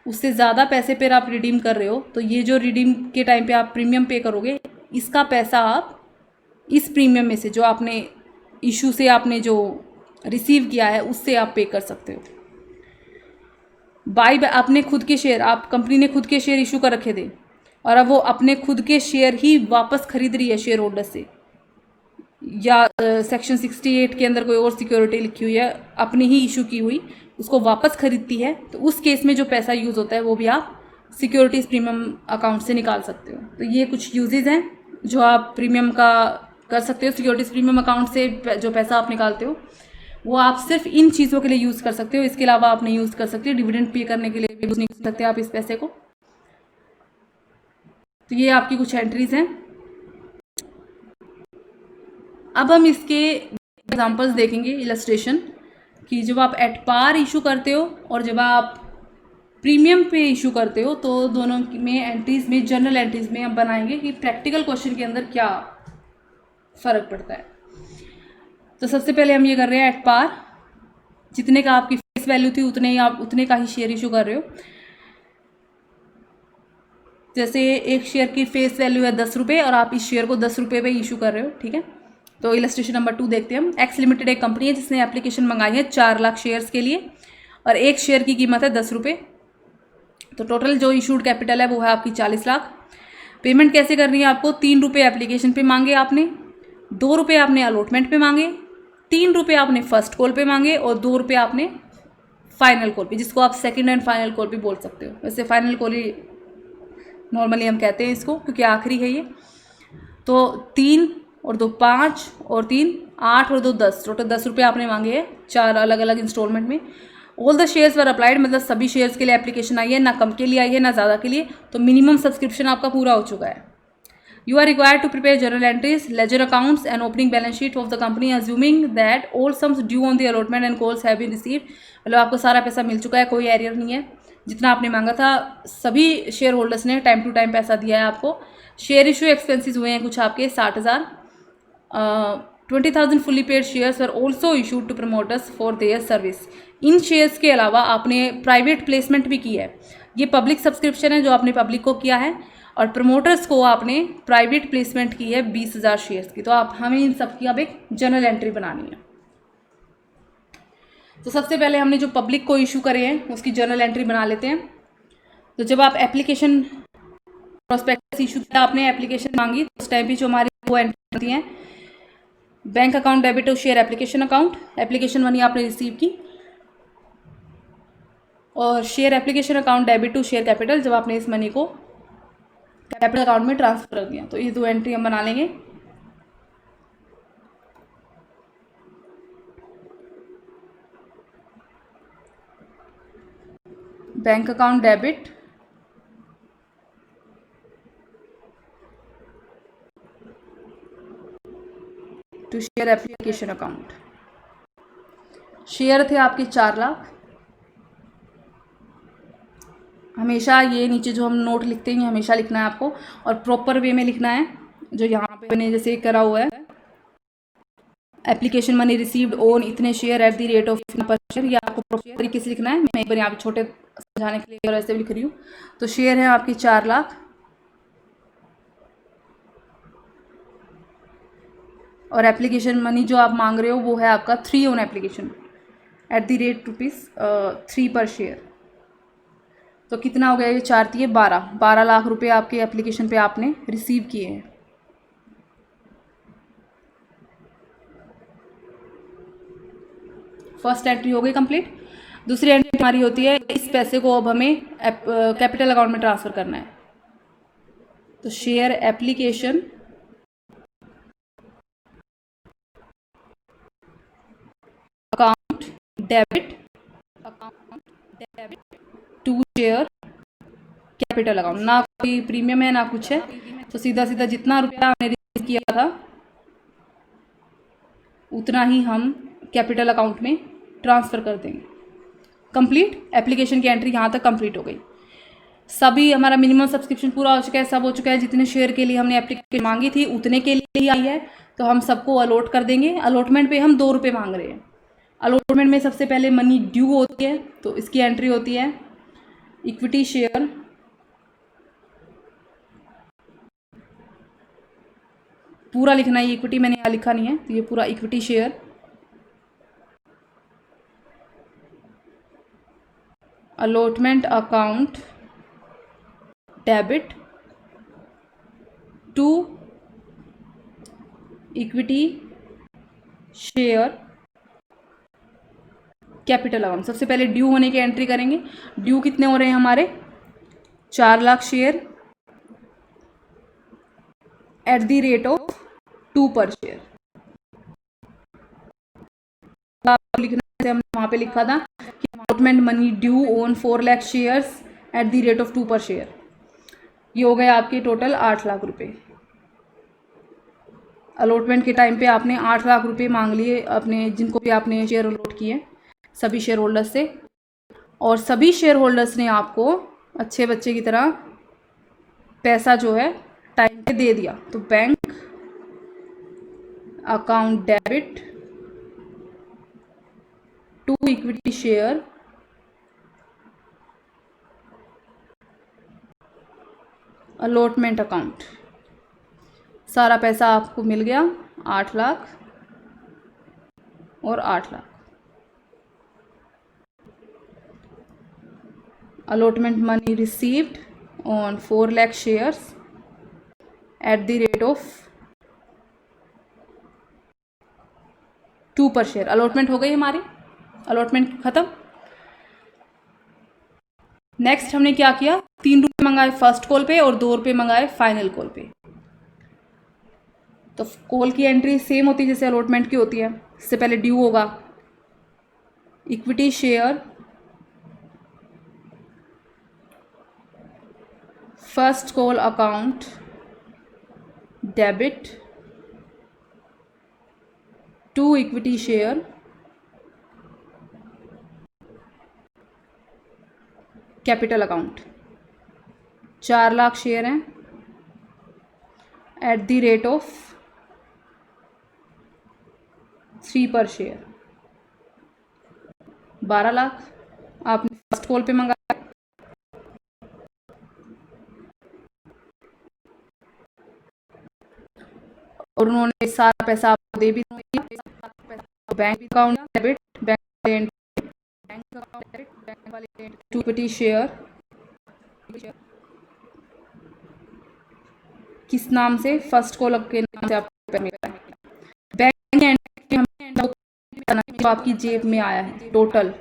Speaker 1: उससे ज़्यादा पैसे पर आप रिडीम कर रहे हो, तो ये जो रिडीम के टाइम पे आप प्रीमियम पे करोगे, इसका पैसा आप इस प्रीमियम में से जो आपने इशू से आपने जो रिसीव किया है उससे आप पे कर सकते हो। बाई आपने खुद के शेयर, आप कंपनी ने खुद के शेयर इशू कर रखे थे और अब वो अपने खुद के शेयर ही वापस खरीद रही है शेयर होल्डर से, या सेक्शन 68 के अंदर कोई और सिक्योरिटी लिखी हुई है अपनी ही इशू की हुई, उसको वापस खरीदती है, तो उस केस में जो पैसा यूज़ होता है वो भी आप सिक्योरिटीज़ प्रीमियम अकाउंट से निकाल सकते हो। तो ये कुछ यूजेज हैं जो आप प्रीमियम का कर सकते हो। सिक्योरिटीज प्रीमियम अकाउंट से जो पैसा आप निकालते हो वो आप सिर्फ इन चीज़ों के लिए यूज़ कर सकते हो, इसके अलावा आप नहीं यूज़ कर सकते। डिविडेंड पे करने के लिए यूज़ नहीं कर सकते आप इस पैसे को। तो ये आपकी कुछ एंट्रीज हैं। अब हम इसके एग्जांपल्स देखेंगे, इलस्ट्रेशन, कि जब आप एट पार इशू करते हो और जब आप प्रीमियम पे इशू करते हो, तो दोनों में एंट्रीज में, जनरल एंट्रीज में हम बनाएंगे कि प्रैक्टिकल क्वेश्चन के अंदर क्या फ़र्क पड़ता है। तो सबसे पहले हम ये कर रहे हैं एट पार, जितने का आपकी फेस वैल्यू थी उतने ही आप उतने का ही शेयर इशू कर रहे हो। जैसे एक शेयर की फेस वैल्यू है 10 रुपये और आप इस शेयर को 10 रुपये पे इशू कर रहे हो, ठीक है। तो इलस्ट्रेशन नंबर 2 देखते हैं हम। एक्स लिमिटेड एक कंपनी है जिसने एप्लीकेशन मंगाई है 4 लाख शेयर्स के लिए और एक शेयर की कीमत है 10 रुपये। तो टोटल जो इशूड कैपिटल है वो है आपकी 40 लाख। पेमेंट कैसे करनी है आपको? 3 रुपये एप्लीकेशन पे मांगे आपने, 2 रुपये आपने अलॉटमेंट पे मांगे, 3 रुपये आपने फर्स्ट कॉल पे मांगे और 2 रुपये आपने फाइनल कॉल पे, जिसको आप सेकंड एंड फाइनल कॉल पे बोल सकते हो। वैसे फाइनल कॉल ही नॉर्मली हम कहते हैं इसको, क्योंकि आखिरी है ये। तो 3 और 2 5 और 3 8 और 2 10, टोटल 10 रुपये आपने मांगे हैं 4 अलग अलग इंस्टॉलमेंट में। All the shares were applied, मतलब सभी शेयर्स के लिए एप्लीकेशन आई है, ना कम के लिए आई है ना ज़्यादा के लिए। तो मिनिमम सब्सक्रिप्शन आपका पूरा हो चुका है। You are required to prepare journal entries, ledger accounts and opening balance sheet of the company assuming that all sums due on the allotment and calls have been received। मतलब आपको सारा पैसा मिल चुका है, कोई एरियर नहीं है। जितना आपने मांगा था सभी शेयर होल्डर्स ने टाइम टू टाइम पैसा दिया है आपको। शेयर इशू एक्सपेंसेस हुए हैं कुछ आपके 60,000। 20,000 fully paid shares are also issued to promoters for their service. इन शेयर्स के अलावा आपने प्राइवेट प्लेसमेंट भी की है। ये पब्लिक सब्सक्रिप्शन है जो आपने पब्लिक को किया है, और प्रमोटर्स को आपने प्राइवेट प्लेसमेंट की है 20,000 शेयर्स की। तो आप हमें इन सब की अब एक जर्नल एंट्री बनानी है। तो सबसे पहले हमने जो पब्लिक को इशू करे हैं उसकी जर्नल एंट्री बना लेते हैं। तो जब आप एप्लीकेशन प्रोस्पेक्टस इशू किया, आपने एप्लीकेशन मांगी, तो उस टाइम भी जो हमारी वो एंट्री होती हैं, bank account debit to share application account, application money आपने रिसीव की, और share application account debit to share capital, जब आपने इस मनी को कैपिटल अकाउंट में ट्रांसफर कर दिया। तो ये 2 एंट्री हम बना लेंगे। Bank account debit to share application account. Share थे आपके 4 लाख। हमेशा ये नीचे जो हम नोट लिखते हैं हमेशा लिखना है आपको, और प्रॉपर वे में लिखना है। जो यहाँ पे मैंने जैसे करा हुआ है, एप्लीकेशन मनी रिसीव्ड ओन इतने share eight the rate of पर शेयर, ये आपको प्रॉपर तरीके से लिखना है। मैं एक बार यहाँ पे छोटे समझाने के लिए और ऐसे भी लिख रही हूँ। तो शेयर है आपकी 4 लाख और एप्लीकेशन मनी जो आप मांग रहे हो वो है आपका 3 on application at the rate ₹3 per share. तो कितना हो गया? ये 4 दिए 12 लाख रुपए आपके एप्लीकेशन पे आपने रिसीव किए हैं। फर्स्ट एंट्री हो गई कंप्लीट। दूसरी एंट्री हमारी होती है, इस पैसे को अब हमें कैपिटल अकाउंट में ट्रांसफर करना है। तो share application account debit to share capital account. ना कोई प्रीमियम है ना कुछ है, तो सीधा सीधा जितना रुपया हमने रिसीव किया था उतना ही हम कैपिटल अकाउंट में ट्रांसफ़र कर देंगे। कंप्लीट एप्लीकेशन की एंट्री यहाँ तक कंप्लीट हो गई। सभी हमारा मिनिमम सब्सक्रिप्शन पूरा हो चुका है, सब हो चुका है। जितने शेयर के लिए हमने एप्लीकेशन मांगी थी उतने के लिए ही आई है, तो हम सबको अलॉट कर देंगे। अलॉटमेंट पे हम 2 रुपये मांग रहे हैं। अलॉटमेंट में सबसे पहले मनी ड्यू होती है, तो इसकी एंट्री होती है इक्विटी शेयर पूरा लिखना है। इक्विटी मैंने यहाँ लिखा नहीं है, तो ये पूरा equity share allotment account debit to equity share capital account. सबसे पहले ड्यू होने की एंट्री करेंगे। ड्यू कितने हो रहे हैं हमारे? 4 lakh share eight the rate of 2 पर शेयर। लिखना है, हमने वहाँ पे लिखा था कि allotment money due on 4 lakh shares at the rate of 2 पर शेयर। ये हो गए आपके टोटल 8 लाख रुपए। अलॉटमेंट के टाइम पे आपने 8 लाख रुपए मांग लिए अपने, जिनको भी आपने शेयर अलॉट किए सभी शेयर होल्डर्स से, और सभी शेयर होल्डर्स ने आपको अच्छे बच्चे की तरह पैसा जो है टाइम पे दे दिया। तो bank account debit to equity share allotment account, सारा पैसा आपको मिल गया 8 लाख और 8 lakh. allotment money received on 4 lakh shares at the rate of 2 पर शेयर। अलॉटमेंट हो गई हमारी, अलॉटमेंट खत्म। नेक्स्ट हमने क्या किया, 3 रुपये मंगाए फर्स्ट कॉल पे और 2 रुपये मंगाए फाइनल कॉल पे। तो कॉल की एंट्री सेम होती है जैसे अलॉटमेंट की होती है। इससे पहले ड्यू होगा equity share first call account debit to equity share capital account. 4 lakh share हैं at the rate of 3 per share. 12 lakh आपने फर्स्ट कॉल पे मंगाया, और उन्होंने सारा पैसा आपको दे भी दिया। Bank account debit, bank account debit, bank वाले टू इक्विटी शेयर किस नाम से, फर्स्ट कॉल के नाम से आपको मिला है। बैंक एंट्री हमें आपकी जेब में आया है टोटल,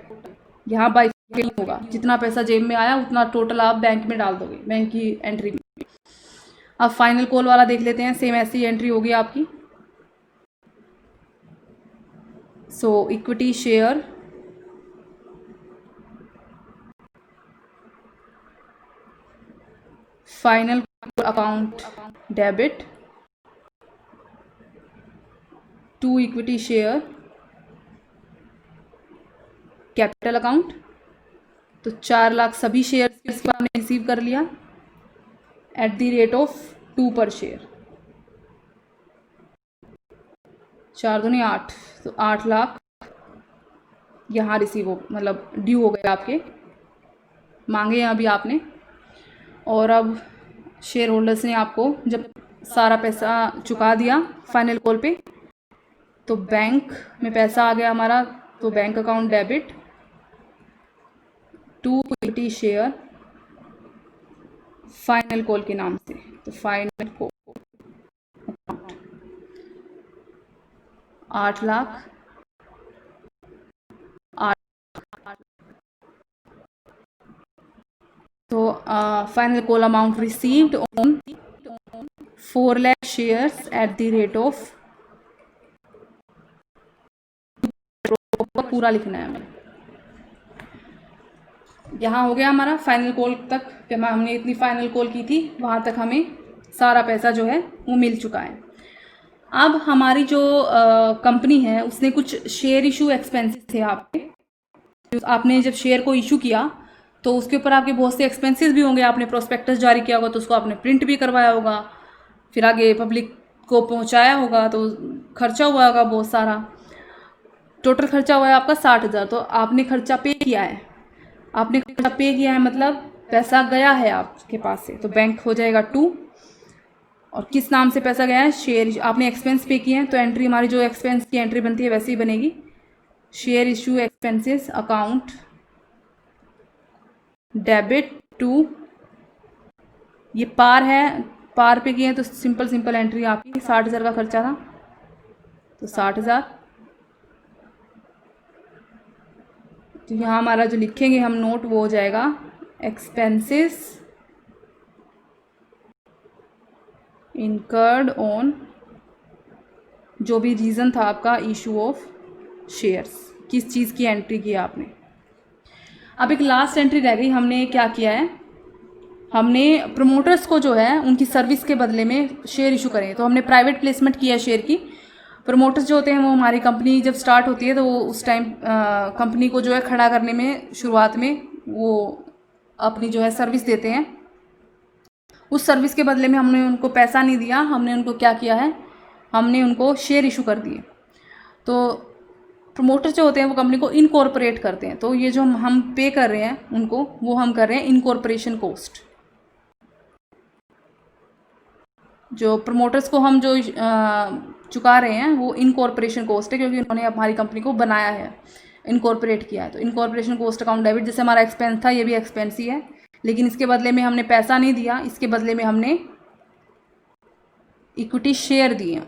Speaker 1: यहाँ बाई नहीं होगा, जितना पैसा जेब में आया उतना टोटल आप बैंक में डाल दोगे बैंक की एंट्री में। अब फाइनल कॉल वाला देख लेते हैं, सेम ऐसी एंट्री होगी आपकी। So equity share final account debit to equity share capital account. तो 4 लाख सभी शेयर आपने रिसीव कर लिया एट द रेट ऑफ 2 पर शेयर। 4 दूनी 8, तो 8 लाख यहाँ रिसीव हो, मतलब ड्यू हो गए आपके, मांगे हैं अभी आपने। और अब शेयर होल्डर्स ने आपको जब सारा पैसा चुका दिया फाइनल कॉल पे, तो बैंक में पैसा आ गया हमारा, तो bank account debit to equity share final call के नाम से। तो फाइनल कॉल 8 लाख 8। तो final call amount received on 4 lakh shares at the rate of, पूरा लिखना है हमें। यहाँ हो गया हमारा फाइनल कॉल तक, जब हमने इतनी फाइनल कॉल की थी वहाँ तक हमें सारा पैसा जो है वो मिल चुका है। अब हमारी जो कंपनी है उसने कुछ शेयर इशू एक्सपेंसेस थे आपने जब शेयर को इशू किया तो उसके ऊपर आपके बहुत से एक्सपेंसेस भी होंगे। आपने प्रोस्पेक्टस जारी किया होगा तो उसको आपने प्रिंट भी करवाया होगा, फिर आगे पब्लिक को पहुंचाया होगा, तो खर्चा हुआ होगा बहुत सारा। टोटल खर्चा हुआ है आपका 60,000। तो आपने खर्चा पे किया है, आपने खर्चा पे किया है मतलब पैसा गया है आपके पास से, तो बैंक हो जाएगा 2। और किस नाम से पैसा गया है, शेयर। आपने एक्सपेंस पे किए हैं तो एंट्री हमारी जो एक्सपेंस की एंट्री बनती है वैसे ही बनेगी, share issue expenses account debit to, ये पार है, पार पे किए हैं तो सिंपल एंट्री आपकी 60,000 का खर्चा था, तो 60,000। तो यहाँ हमारा जो लिखेंगे हम नोट वो हो जाएगा एक्सपेंसेस इनकर्ड ऑन, जो भी रीज़न था आपका इशू ऑफ शेयर्स, किस चीज़ की एंट्री की आपने। अब एक लास्ट एंट्री रह गई, हमने क्या किया है, हमने प्रमोटर्स को जो है उनकी सर्विस के बदले में शेयर इशू करें। तो हमने प्राइवेट प्लेसमेंट किया है शेयर की। प्रमोटर्स जो होते हैं वो हमारी कंपनी जब स्टार्ट होती है तो वो उस टाइम कंपनी को जो है खड़ा करने में शुरुआत में वो अपनी जो है सर्विस देते हैं। उस सर्विस के बदले में हमने उनको पैसा नहीं दिया, हमने उनको क्या किया है, हमने उनको शेयर इशू कर दिए। तो प्रमोटर्स जो होते हैं वो कंपनी को इनकॉर्पोरेट करते हैं। तो ये जो हम पे कर रहे हैं उनको, वो हम कर रहे हैं इनकॉर्पोरेशन कॉस्ट। जो प्रमोटर्स को हम जो चुका रहे हैं वो इनकॉर्पोरेशन कॉस्ट है, क्योंकि उन्होंने हमारी कंपनी को बनाया है, इनकॉर्पोरेट किया है। तो इनकॉर्पोरेशन कॉस्ट अकाउंट डेबिट, जैसे हमारा एक्सपेंस था, ये भी एक्सपेंस ही है, लेकिन इसके बदले में हमने पैसा नहीं दिया, इसके बदले में हमने इक्विटी शेयर दिए।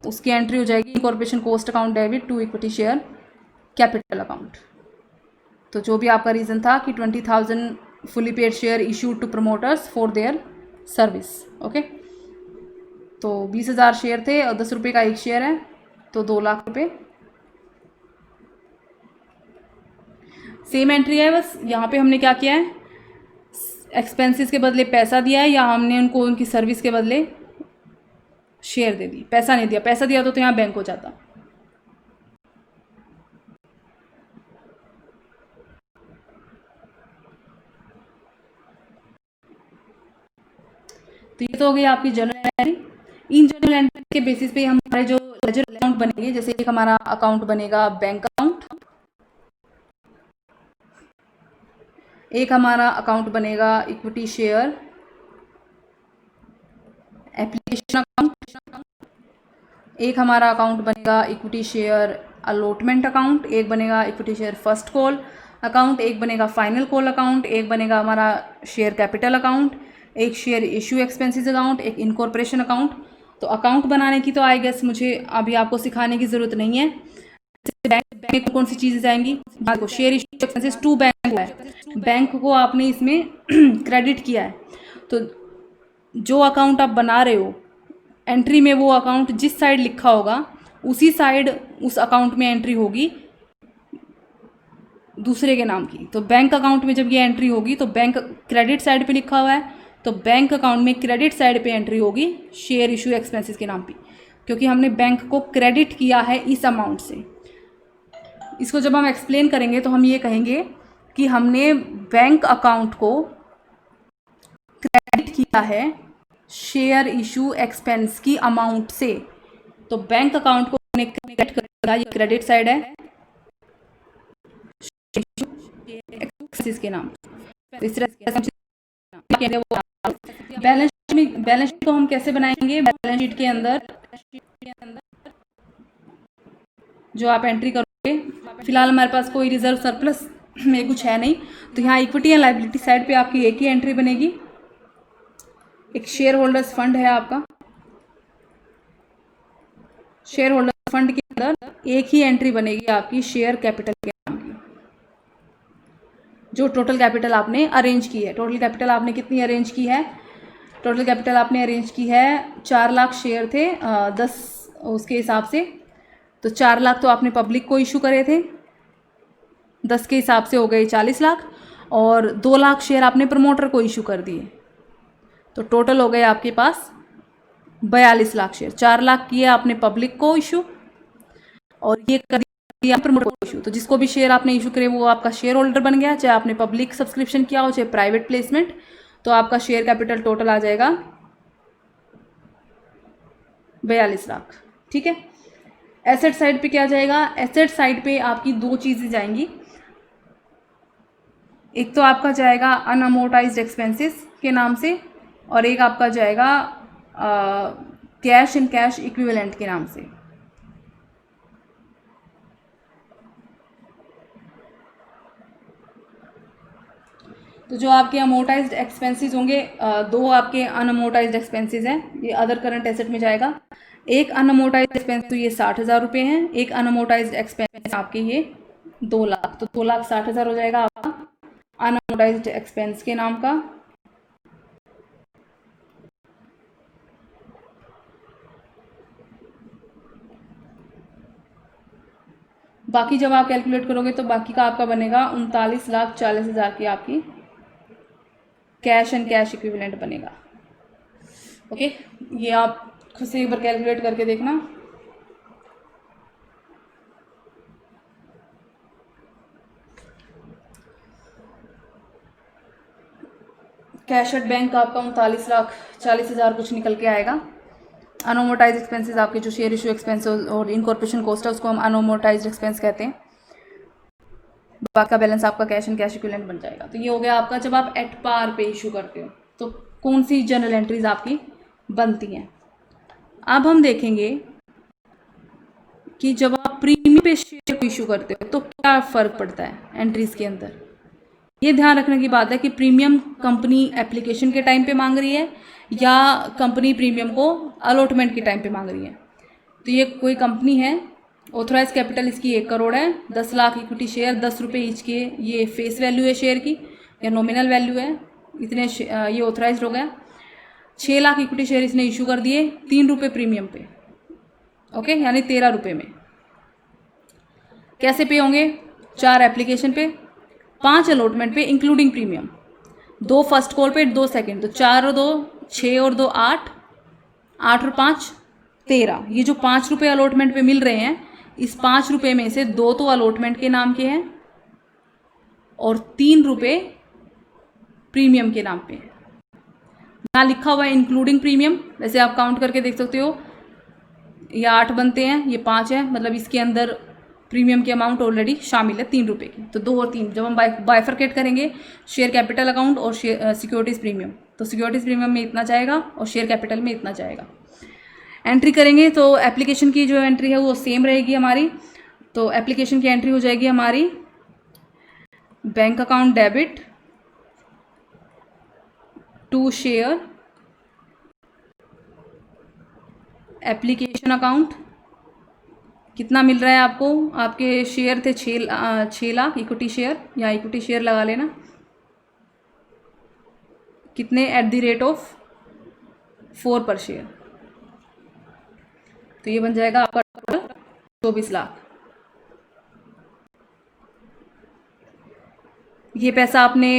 Speaker 1: उसकी एंट्री हो जाएगी incorporation cost account debit to equity share capital account. तो जो भी आपका रीज़न था कि 20,000 fully paid share issued to promoters for their service. Okay, तो 20,000 शेयर थे और 10 रुपये का एक शेयर है, तो 2 लाख रुपये। सेम एंट्री है, बस यहाँ पे हमने क्या किया है, एक्सपेंसेस के बदले पैसा दिया है, या हमने उनको उनकी सर्विस के बदले शेयर दे दी, पैसा नहीं दिया। पैसा दिया तो यहाँ बैंक हो जाता। तो ये तो हो गई आपकी general entry. In general entry के बेसिस पे हमारे जो लेजर अकाउंट बनेंगे, जैसे एक हमारा अकाउंट बनेगा बैंक अकाउंट, एक हमारा अकाउंट बनेगा इक्विटी शेयर एप्लीकेशन अकाउंट, एक हमारा अकाउंट बनेगा इक्विटी शेयर अलॉटमेंट अकाउंट, एक बनेगा equity share first call account, एक बनेगा फाइनल कॉल अकाउंट, एक बनेगा हमारा शेयर कैपिटल अकाउंट, एक शेयर इशू एक्सपेंसेस अकाउंट, एक इनकॉर्पोरेशन अकाउंट। तो अकाउंट बनाने की तो आई गेस मुझे अभी आपको सिखाने की ज़रूरत नहीं है। बैंक में कौन सी चीज़ें जाएंगी, देखो share issue expenses to bank है, बैंक को आपने इसमें क्रेडिट किया है। तो जो अकाउंट आप बना रहे हो, एंट्री में वो अकाउंट जिस साइड लिखा होगा उसी साइड उस अकाउंट में एंट्री होगी दूसरे के नाम की। तो बैंक अकाउंट में जब ये एंट्री होगी तो बैंक क्रेडिट साइड पे लिखा हुआ है, तो बैंक अकाउंट में क्रेडिट साइड पे एंट्री होगी शेयर इशू एक्सपेंसेस के नाम पे, क्योंकि हमने बैंक को क्रेडिट किया है इस अमाउंट से। इसको जब हम एक्सप्लेन करेंगे तो हम ये कहेंगे कि हमने बैंक अकाउंट को क्रेडिट किया है शेयर इशू एक्सपेंस की अमाउंट से। तो बैंक अकाउंट को हमने क्रेडिट किया, ये क्रेडिट साइड है एक्सपेंसेस के नाम। बैलेंस शीट को हम कैसे बनाएंगे, बैलेंस शीट के अंदर जो आप एंट्री करोगे, फिलहाल हमारे पास कोई रिजर्व सरप्लस में कुछ है नहीं, तो यहाँ इक्विटी एंड लायबिलिटी साइड पे आपकी एक ही एंट्री बनेगी। एक शेयर होल्डर्स फंड है आपका, शेयर होल्डर फंड के अंदर एक ही एंट्री बनेगी आपकी शेयर कैपिटल के नाम की, जो टोटल कैपिटल आपने अरेंज की है। टोटल कैपिटल आपने कितनी अरेंज की है, टोटल कैपिटल आपने अरेंज की है 4 लाख शेयर थे 10 उसके हिसाब से, तो 4 लाख तो आपने पब्लिक को इशू करे थे, 10 के हिसाब से हो गए 40 लाख, और 2 लाख शेयर आपने प्रमोटर को इशू कर दिए, तो टोटल हो गए आपके पास 42 लाख शेयर। 4 लाख किए आपने पब्लिक को इशू और ये कर दिया प्रमोटर को इशू। तो जिसको भी शेयर आपने इशू करे वो आपका शेयर होल्डर बन गया, चाहे आपने पब्लिक सब्सक्रिप्शन किया हो चाहे प्राइवेट प्लेसमेंट। तो आपका शेयर कैपिटल टोटल आ जाएगा 42 लाख। ठीक है, एसेट साइड पे क्या जाएगा, एसेट साइड पे आपकी 2 चीज़ें जाएंगी। एक तो आपका जाएगा अनअमोर्टाइज्ड एक्सपेंसेस के नाम से, और एक आपका जाएगा कैश एंड कैश इक्विवेलेंट के नाम से। तो जो आपके अमोर्टाइज्ड एक्सपेंसेस होंगे, 2 आपके अनअमोर्टाइज्ड एक्सपेंसेस हैं, ये अदर करंट एसेट में जाएगा। एक अनअमोर्टाइज्ड एक्सपेंस तो ये 60,000 रुपये हैं, एक अनअमोर्टाइज्ड एक्सपेंस आपके ये 2 लाख, तो 2,60,000 हो जाएगा आपका अनअमोर्टाइज्ड एक्सपेंस के नाम का। बाकी जब आप कैलकुलेट करोगे तो बाकी का आपका बनेगा 39,40,000 की आपकी कैश एंड कैश इक्विवेलेंट बनेगा। ओके, ये आप खुद से एक बार कैलकुलेट करके देखना। कैश एट बैंक का आपका 39,40,000 कुछ निकल के आएगा। अनअमोर्टाइज एक्सपेंसेस आपके जो शेयर इशू एक्सपेंस और इनकॉर्पोरेशन कॉस्ट है उसको हम अनअमोर्टाइज एक्सपेंस कहते हैं। बाकी का बैलेंस आपका कैश एंड कैश इक्विवेलेंट बन जाएगा। तो ये हो गया आपका जब आप एट पार पे इशू करते हो तो कौन सी जनरल एंट्रीज आपकी बनती हैं। अब हम देखेंगे कि जब आप प्रीमियम पे शेयर को इशू करते हो तो क्या फ़र्क पड़ता है एंट्रीज के अंदर। ये ध्यान रखने की बात है कि प्रीमियम कंपनी एप्लीकेशन के टाइम पे मांग रही है या कंपनी प्रीमियम को अलॉटमेंट के टाइम पे मांग रही है। तो ये कोई कंपनी है, ऑथोराइज कैपिटल इसकी 1 करोड़ है, 10 लाख इक्विटी शेयर 10 रुपये ईच के, ये फेस वैल्यू है शेयर की या नॉमिनल वैल्यू है, इतने ये ऑथोराइज हो गया। 6 लाख इक्विटी शेयर इसने इशू कर दिए 3 रुपये प्रीमियम पे, ओके, यानी 13 रुपये में। कैसे पे होंगे? 4 एप्लीकेशन पे, 5 अलॉटमेंट पे इंक्लूडिंग प्रीमियम, 2 फर्स्ट कॉल पे, 2 सेकंड, तो 4 और 2 6 और 2 8, 8 और 5 13। ये जो 5 रुपये अलॉटमेंट पे मिल रहे हैं, इस 5 रुपये में से 2 तो अलॉटमेंट के नाम के हैं और 3 रुपये प्रीमियम के नाम पे। यहाँ लिखा हुआ है इंक्लूडिंग प्रीमियम, वैसे आप काउंट करके देख सकते हो, ये 8 बनते हैं, ये 5 है, मतलब इसके अंदर प्रीमियम की अमाउंट ऑलरेडी शामिल है 3 रुपये की। तो 2 और 3 जब हम बाइफरकेट करेंगे शेयर कैपिटल अकाउंट और सिक्योरिटीज़ प्रीमियम, तो सिक्योरिटीज़ प्रीमियम में इतना जाएगा और शेयर कैपिटल में इतना जाएगा। एंट्री करेंगे तो एप्लीकेशन की जो एंट्री है वो सेम रहेगी हमारी। तो एप्लीकेशन की एंट्री हो जाएगी हमारी bank account debit to share application account. कितना मिल रहा है आपको? आपके शेयर थे 6 लाख इक्विटी शेयर, या इक्विटी शेयर लगा लेना, कितने एट द रेट ऑफ 4 पर शेयर। तो ये बन जाएगा आपका टोटल 24 लाख। ये पैसा आपने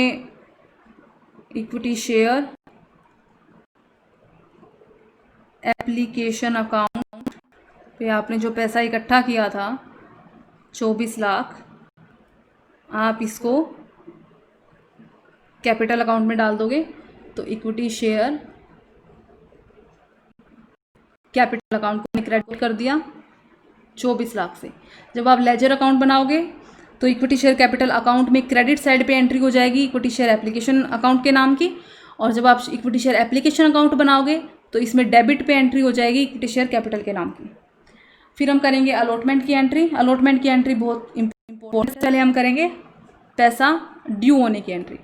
Speaker 1: इक्विटी शेयर एप्लीकेशन अकाउंट पे आपने जो पैसा इकट्ठा किया था 24 लाख, आप इसको कैपिटल अकाउंट में डाल दोगे। तो इक्विटी शेयर कैपिटल अकाउंट को क्रेडिट कर दिया 24 लाख से। जब आप लेजर अकाउंट बनाओगे तो इक्विटी शेयर कैपिटल अकाउंट में क्रेडिट साइड पे एंट्री हो जाएगी इक्विटी शेयर एप्लीकेशन अकाउंट के नाम की, और जब आप इक्विटी शेयर एप्लीकेशन अकाउंट बनाओगे तो इसमें डेबिट पे एंट्री हो जाएगी इक्विटी शेयर कैपिटल के नाम की। फिर हम करेंगे अलॉटमेंट की एंट्री। अलॉटमेंट की एंट्री बहुत इंपॉर्टेंट। पहले हम करेंगे पैसा ड्यू होने की एंट्री।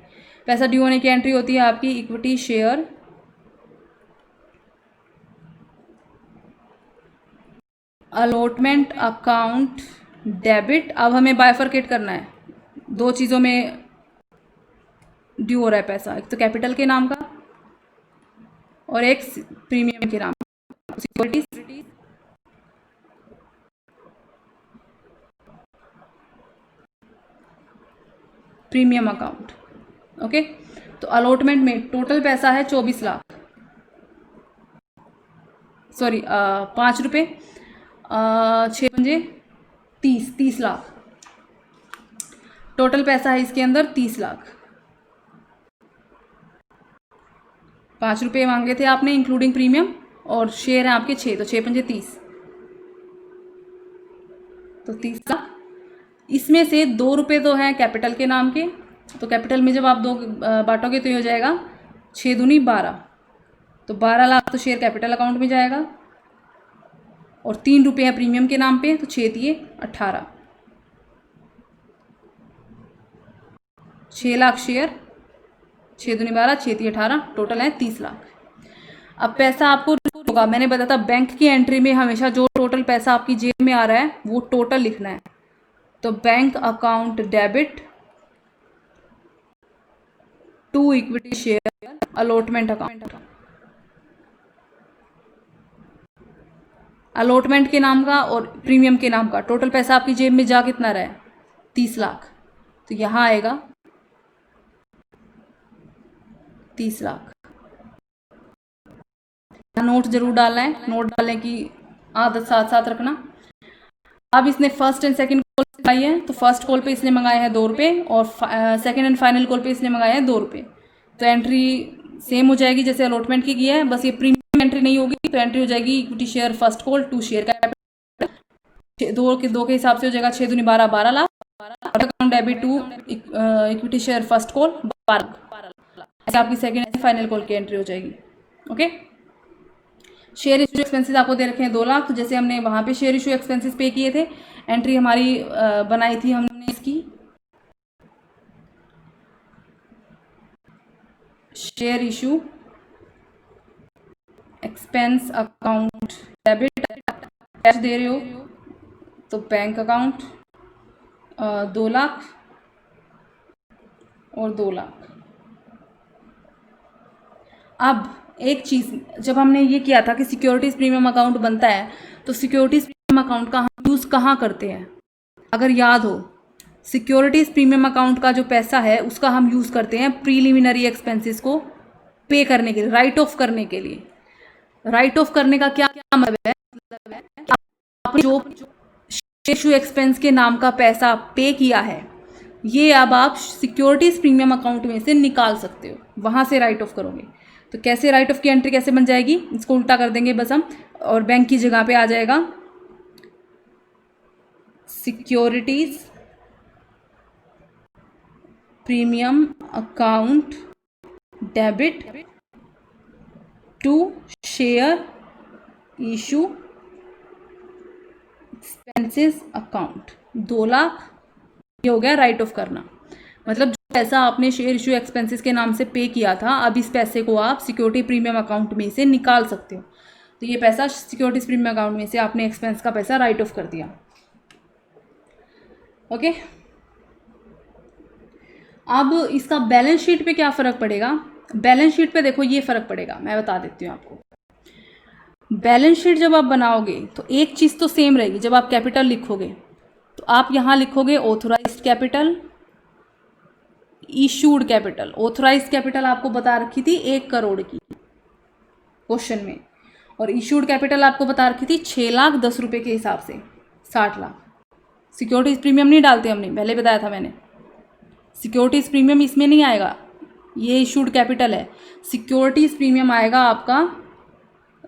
Speaker 1: पैसा ड्यू होने की एंट्री होती है आपकी equity share allotment account debit. अब हमें बाइफरकेट करना है, 2 चीज़ों में ड्यू हो रहा है पैसा, एक तो कैपिटल के नाम का और एक प्रीमियम के नाम का। Securities premium account, okay. तो अलॉटमेंट में टोटल पैसा है 24 लाख, सॉरी 5 रुपये, 6 पंजे 30 लाख। टोटल पैसा है इसके अंदर 30 लाख। 5 रुपये मांगे थे आपने इंक्लूडिंग प्रीमियम, और शेयर है आपके 6, तो 6 पंजे 30, तो 30 लाख। इसमें से 2 रुपये तो हैं कैपिटल के नाम के, तो कैपिटल में जब आप 2 बांटोगे तो ये हो जाएगा 6 दूनी 12, तो 12 लाख तो शेयर कैपिटल अकाउंट में जाएगा, और 3 रुपये है प्रीमियम के नाम पे, तो 6 दिए 18, 6 लाख शेयर, 6 दूनी 12, 6 दिए 18, टोटल है 30 लाख। अब पैसा आपको होगा, मैंने बताया था बैंक की एंट्री में हमेशा जो टोटल पैसा आपकी जेब में आ रहा है वो टोटल लिखना है। तो bank account debit to equity share allotment account. Allotment के नाम का और प्रीमियम के नाम का टोटल पैसा आपकी जेब में जा कितना रहा है? 30 लाख। तो यहाँ आएगा 30 लाख। नोट जरूर डालना है, नोट डालने की आदत साथ साथ रखना। अब इसने फर्स्ट एंड सेकंड कॉल मंगाई है, तो फर्स्ट कॉल पे इसने मंगाए हैं 2 रुपये और सेकंड एंड फाइनल कॉल पे इसने मंगाए हैं 2 रुपये। तो एंट्री सेम हो जाएगी जैसे अलॉटमेंट की है, बस ये प्रीमियम एंट्री नहीं होगी। तो एंट्री हो जाएगी equity share first call to share capital, 2 के हिसाब से हो जाएगा 6 दूनी 12, 12 lakh. Account debit to equity share first call 12 lakh. ऐसे आपकी सेकंड एंड फाइनल कॉल की एंट्री हो जाएगी, ओके। शेयर इशू एक्सपेंसेस आपको दे रखे हैं 2 लाख, तो जैसे हमने वहाँ पे शेयर इशू एक्सपेंसेस पे किए थे, एंट्री हमारी बनाई थी हमने इसकी share issue expense account debit, cash दे रहे हो तो बैंक अकाउंट 2 लाख और 2 लाख। अब एक चीज़, जब हमने ये किया था कि सिक्योरिटीज़ प्रीमियम अकाउंट बनता है, तो सिक्योरिटीज़ प्रीमियम अकाउंट का हम यूज़ कहाँ करते हैं, अगर याद हो, सिक्योरिटीज़ प्रीमियम अकाउंट का जो पैसा है उसका हम यूज़ करते हैं प्रीलिमिनरी एक्सपेंसेस को पे करने के लिए, राइट ऑफ करने के लिए। राइट ऑफ करने का क्या मतलब है कि आपने जो इशू एक्सपेंस के नाम का पैसा पे किया है, ये अब आप सिक्योरिटीज़ प्रीमियम अकाउंट में से निकाल सकते हो, वहाँ से राइट ऑफ करोगे। तो कैसे राइट ऑफ की एंट्री कैसे बन जाएगी, इसको उल्टा कर देंगे बस हम, और बैंक की जगह पे आ जाएगा securities premium account debit to share issue expenses account 2 lakh. ये हो गया राइट ऑफ करना, मतलब जो पैसा आपने शेयर इशू एक्सपेंसेस के नाम से पे किया था, अब इस पैसे को आप सिक्योरिटी प्रीमियम अकाउंट में से निकाल सकते हो। तो ये पैसा सिक्योरिटीज प्रीमियम अकाउंट में से आपने एक्सपेंस का पैसा राइट ऑफ कर दिया। ओके, अब इसका बैलेंस शीट पे क्या फ़र्क पड़ेगा, बैलेंस शीट पे देखो ये फ़र्क पड़ेगा, मैं बता देती हूँ आपको। बैलेंस शीट जब आप बनाओगे तो एक चीज़ तो सेम रहेगी, जब आप कैपिटल लिखोगे तो आप यहाँ लिखोगे authorised capital, issued capital. Authorised capital आपको बता रखी थी 1 करोड़ की क्वेश्चन में, और इशूड कैपिटल आपको बता रखी थी 6 लाख 10 रुपये के हिसाब से 60 लाख। सिक्योरिटीज़ प्रीमियम नहीं डालते हमने, पहले बताया था मैंने, सिक्योरिटीज़ प्रीमियम इसमें नहीं आएगा, ये इशूड कैपिटल है। सिक्योरिटीज़ प्रीमियम आएगा आपका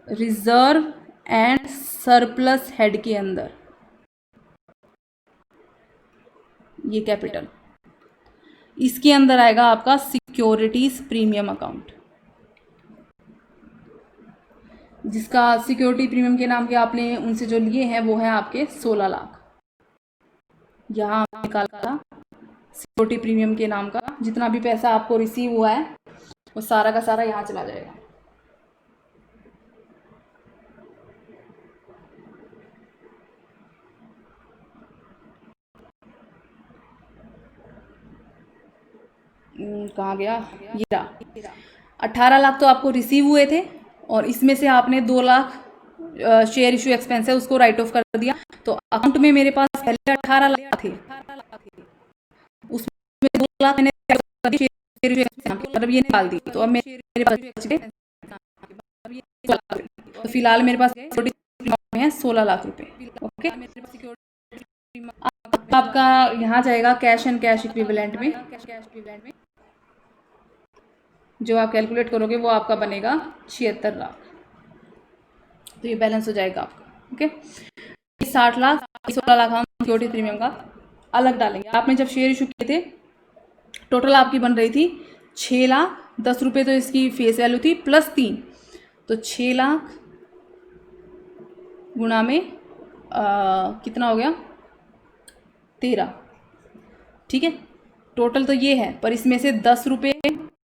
Speaker 1: रिजर्व एंड सरप्लस हेड के अंदर, ये कैपिटल, इसके अंदर आएगा आपका सिक्योरिटीज़ प्रीमियम अकाउंट, जिसका सिक्योरिटी प्रीमियम के नाम के आपने उनसे जो लिए हैं वो है आपके 16 लाख। यहाँ निकाला सिक्योरिटी प्रीमियम के नाम का जितना भी पैसा आपको रिसीव हुआ है वो सारा का सारा यहाँ चला जाएगा। कहाँ गया, ये रहा। 18 लाख तो आपको रिसीव हुए थे, और इसमें से आपने 2 लाख शेयर इशू एक्सपेंस है उसको राइट ऑफ कर दिया। तो अकाउंट में मेरे पास पहले 18 लाख थे, उसमें 2 लाख मैंने शेयर इशू एक्सपेंस मतलब ये निकाल दी, तो अब मेरे पास तो फिलहाल मेरे पास है 16 लाख रुपए। ओके, आपका यहाँ जाएगा कैश एंड कैश इक्विवेलेंट में, जो आप कैलकुलेट करोगे वो आपका बनेगा 76 लाख। तो ये बैलेंस हो जाएगा आपका। ओके, 60 लाख 16 लाख हम सिक्योरिटी प्रीमियम का अलग डालेंगे। आपने जब शेयर इशू किए थे टोटल आपकी बन रही थी 6 लाख 10 रुपये, तो इसकी फेस वैल्यू थी प्लस 3, तो 6 लाख गुणा में कितना हो गया 13, ठीक है। टोटल तो ये है, पर इसमें से 10 रुपये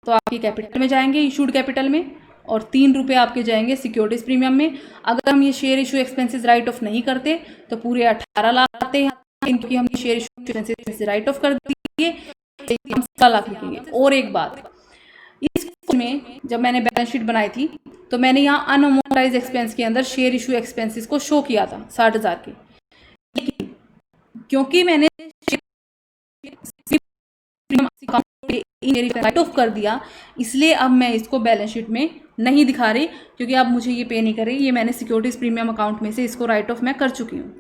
Speaker 1: तो आपके कैपिटल में जाएंगे, इशूड कैपिटल में, और 3 रुपये आपके जाएंगे सिक्योरिटीज प्रीमियम में। अगर हम ये share issue expenses right of नहीं करते तो पूरे 18 लाख आते हैं, क्योंकि हम share issue expenses right of कर दिए, हम 16 लाख लिखेंगे। और एक बात, इस में जब मैंने बैलेंस शीट बनाई थी तो मैंने यहाँ अनअमोर्टाइज एक्सपेंस के अंदर शेयर इशू एक्सपेंसेस को शो किया था 60,000 के, लेकिन क्योंकि मैंने राइट ऑफ कर दिया, इसलिए अब मैं इसको बैलेंस शीट में नहीं दिखा रही, क्योंकि अब मुझे ये पे नहीं कर रही, ये मैंने सिक्योरिटीज प्रीमियम अकाउंट में से इसको राइट ऑफ मैं कर चुकी हूँ,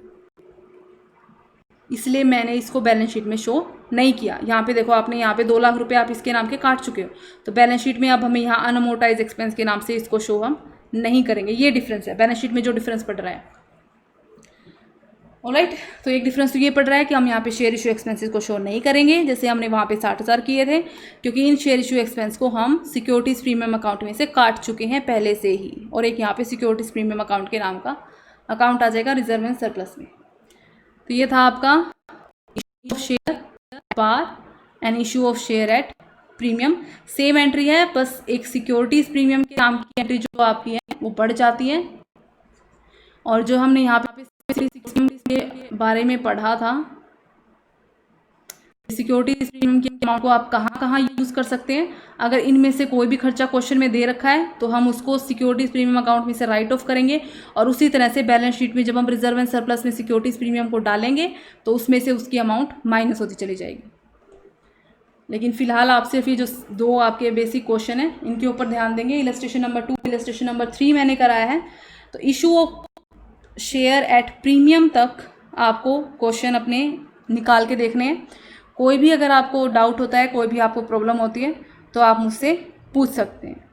Speaker 1: इसलिए मैंने इसको बैलेंस शीट में शो नहीं किया। यहाँ पे देखो, आपने यहाँ पे 2 लाख रुपए आप इसके नाम के काट चुके हो, तो बैलेंस शीट में अब हमें यहाँ अनअमोर्टाइज एक्सपेंस के नाम से इसको शो हम नहीं करेंगे। ये डिफरेंस है बैलेंस शीट में, जो डिफरेंस पड़ रहा है। ऑलराइट, तो एक डिफरेंस तो ये पड़ रहा है कि हम यहाँ पे शेयर इशू एक्सपेंसेस को शो नहीं करेंगे जैसे हमने वहाँ पे 60,000 किए थे, क्योंकि इन शेयर इशू एक्सपेंस को हम सिक्योरिटीज़ प्रीमियम अकाउंट में से काट चुके हैं पहले से ही, और एक यहाँ पे सिक्योरिटीज़ प्रीमियम अकाउंट के नाम का अकाउंट आ जाएगा रिजर्व एंड सरप्लस में। तो ये था आपका issue of share bar and issue of share at premium. Same entry है, बस एक सिक्योरिटीज़ प्रीमियम के नाम की एंट्री जो आपकी है वो बढ़ जाती है, और जो हमने यहाँ पे के बारे में पढ़ा था, सिक्योरिटीज प्रीमियम के अमाउंट को आप कहाँ कहाँ यूज़ कर सकते हैं। अगर इनमें से कोई भी खर्चा क्वेश्चन में दे रखा है तो हम उसको सिक्योरिटीज प्रीमियम अकाउंट में से राइट ऑफ करेंगे, और उसी तरह से बैलेंस शीट में जब हम रिजर्व एंड सरप्लस में सिक्योरिटीज प्रीमियम को डालेंगे तो उसमें से उसकी अमाउंट माइनस होती चली जाएगी। लेकिन फिलहाल आप सिर्फ ये जो दो आपके बेसिक क्वेश्चन है इनके ऊपर ध्यान देंगे। इलस्ट्रेशन नंबर 2, इलस्ट्रेशन नंबर 3 मैंने कराया है, तो issue of share at premium तक आपको क्वेश्चन अपने निकाल के देखने हैं। कोई भी अगर आपको डाउट होता है, कोई भी आपको प्रॉब्लम होती है तो आप मुझसे पूछ सकते हैं।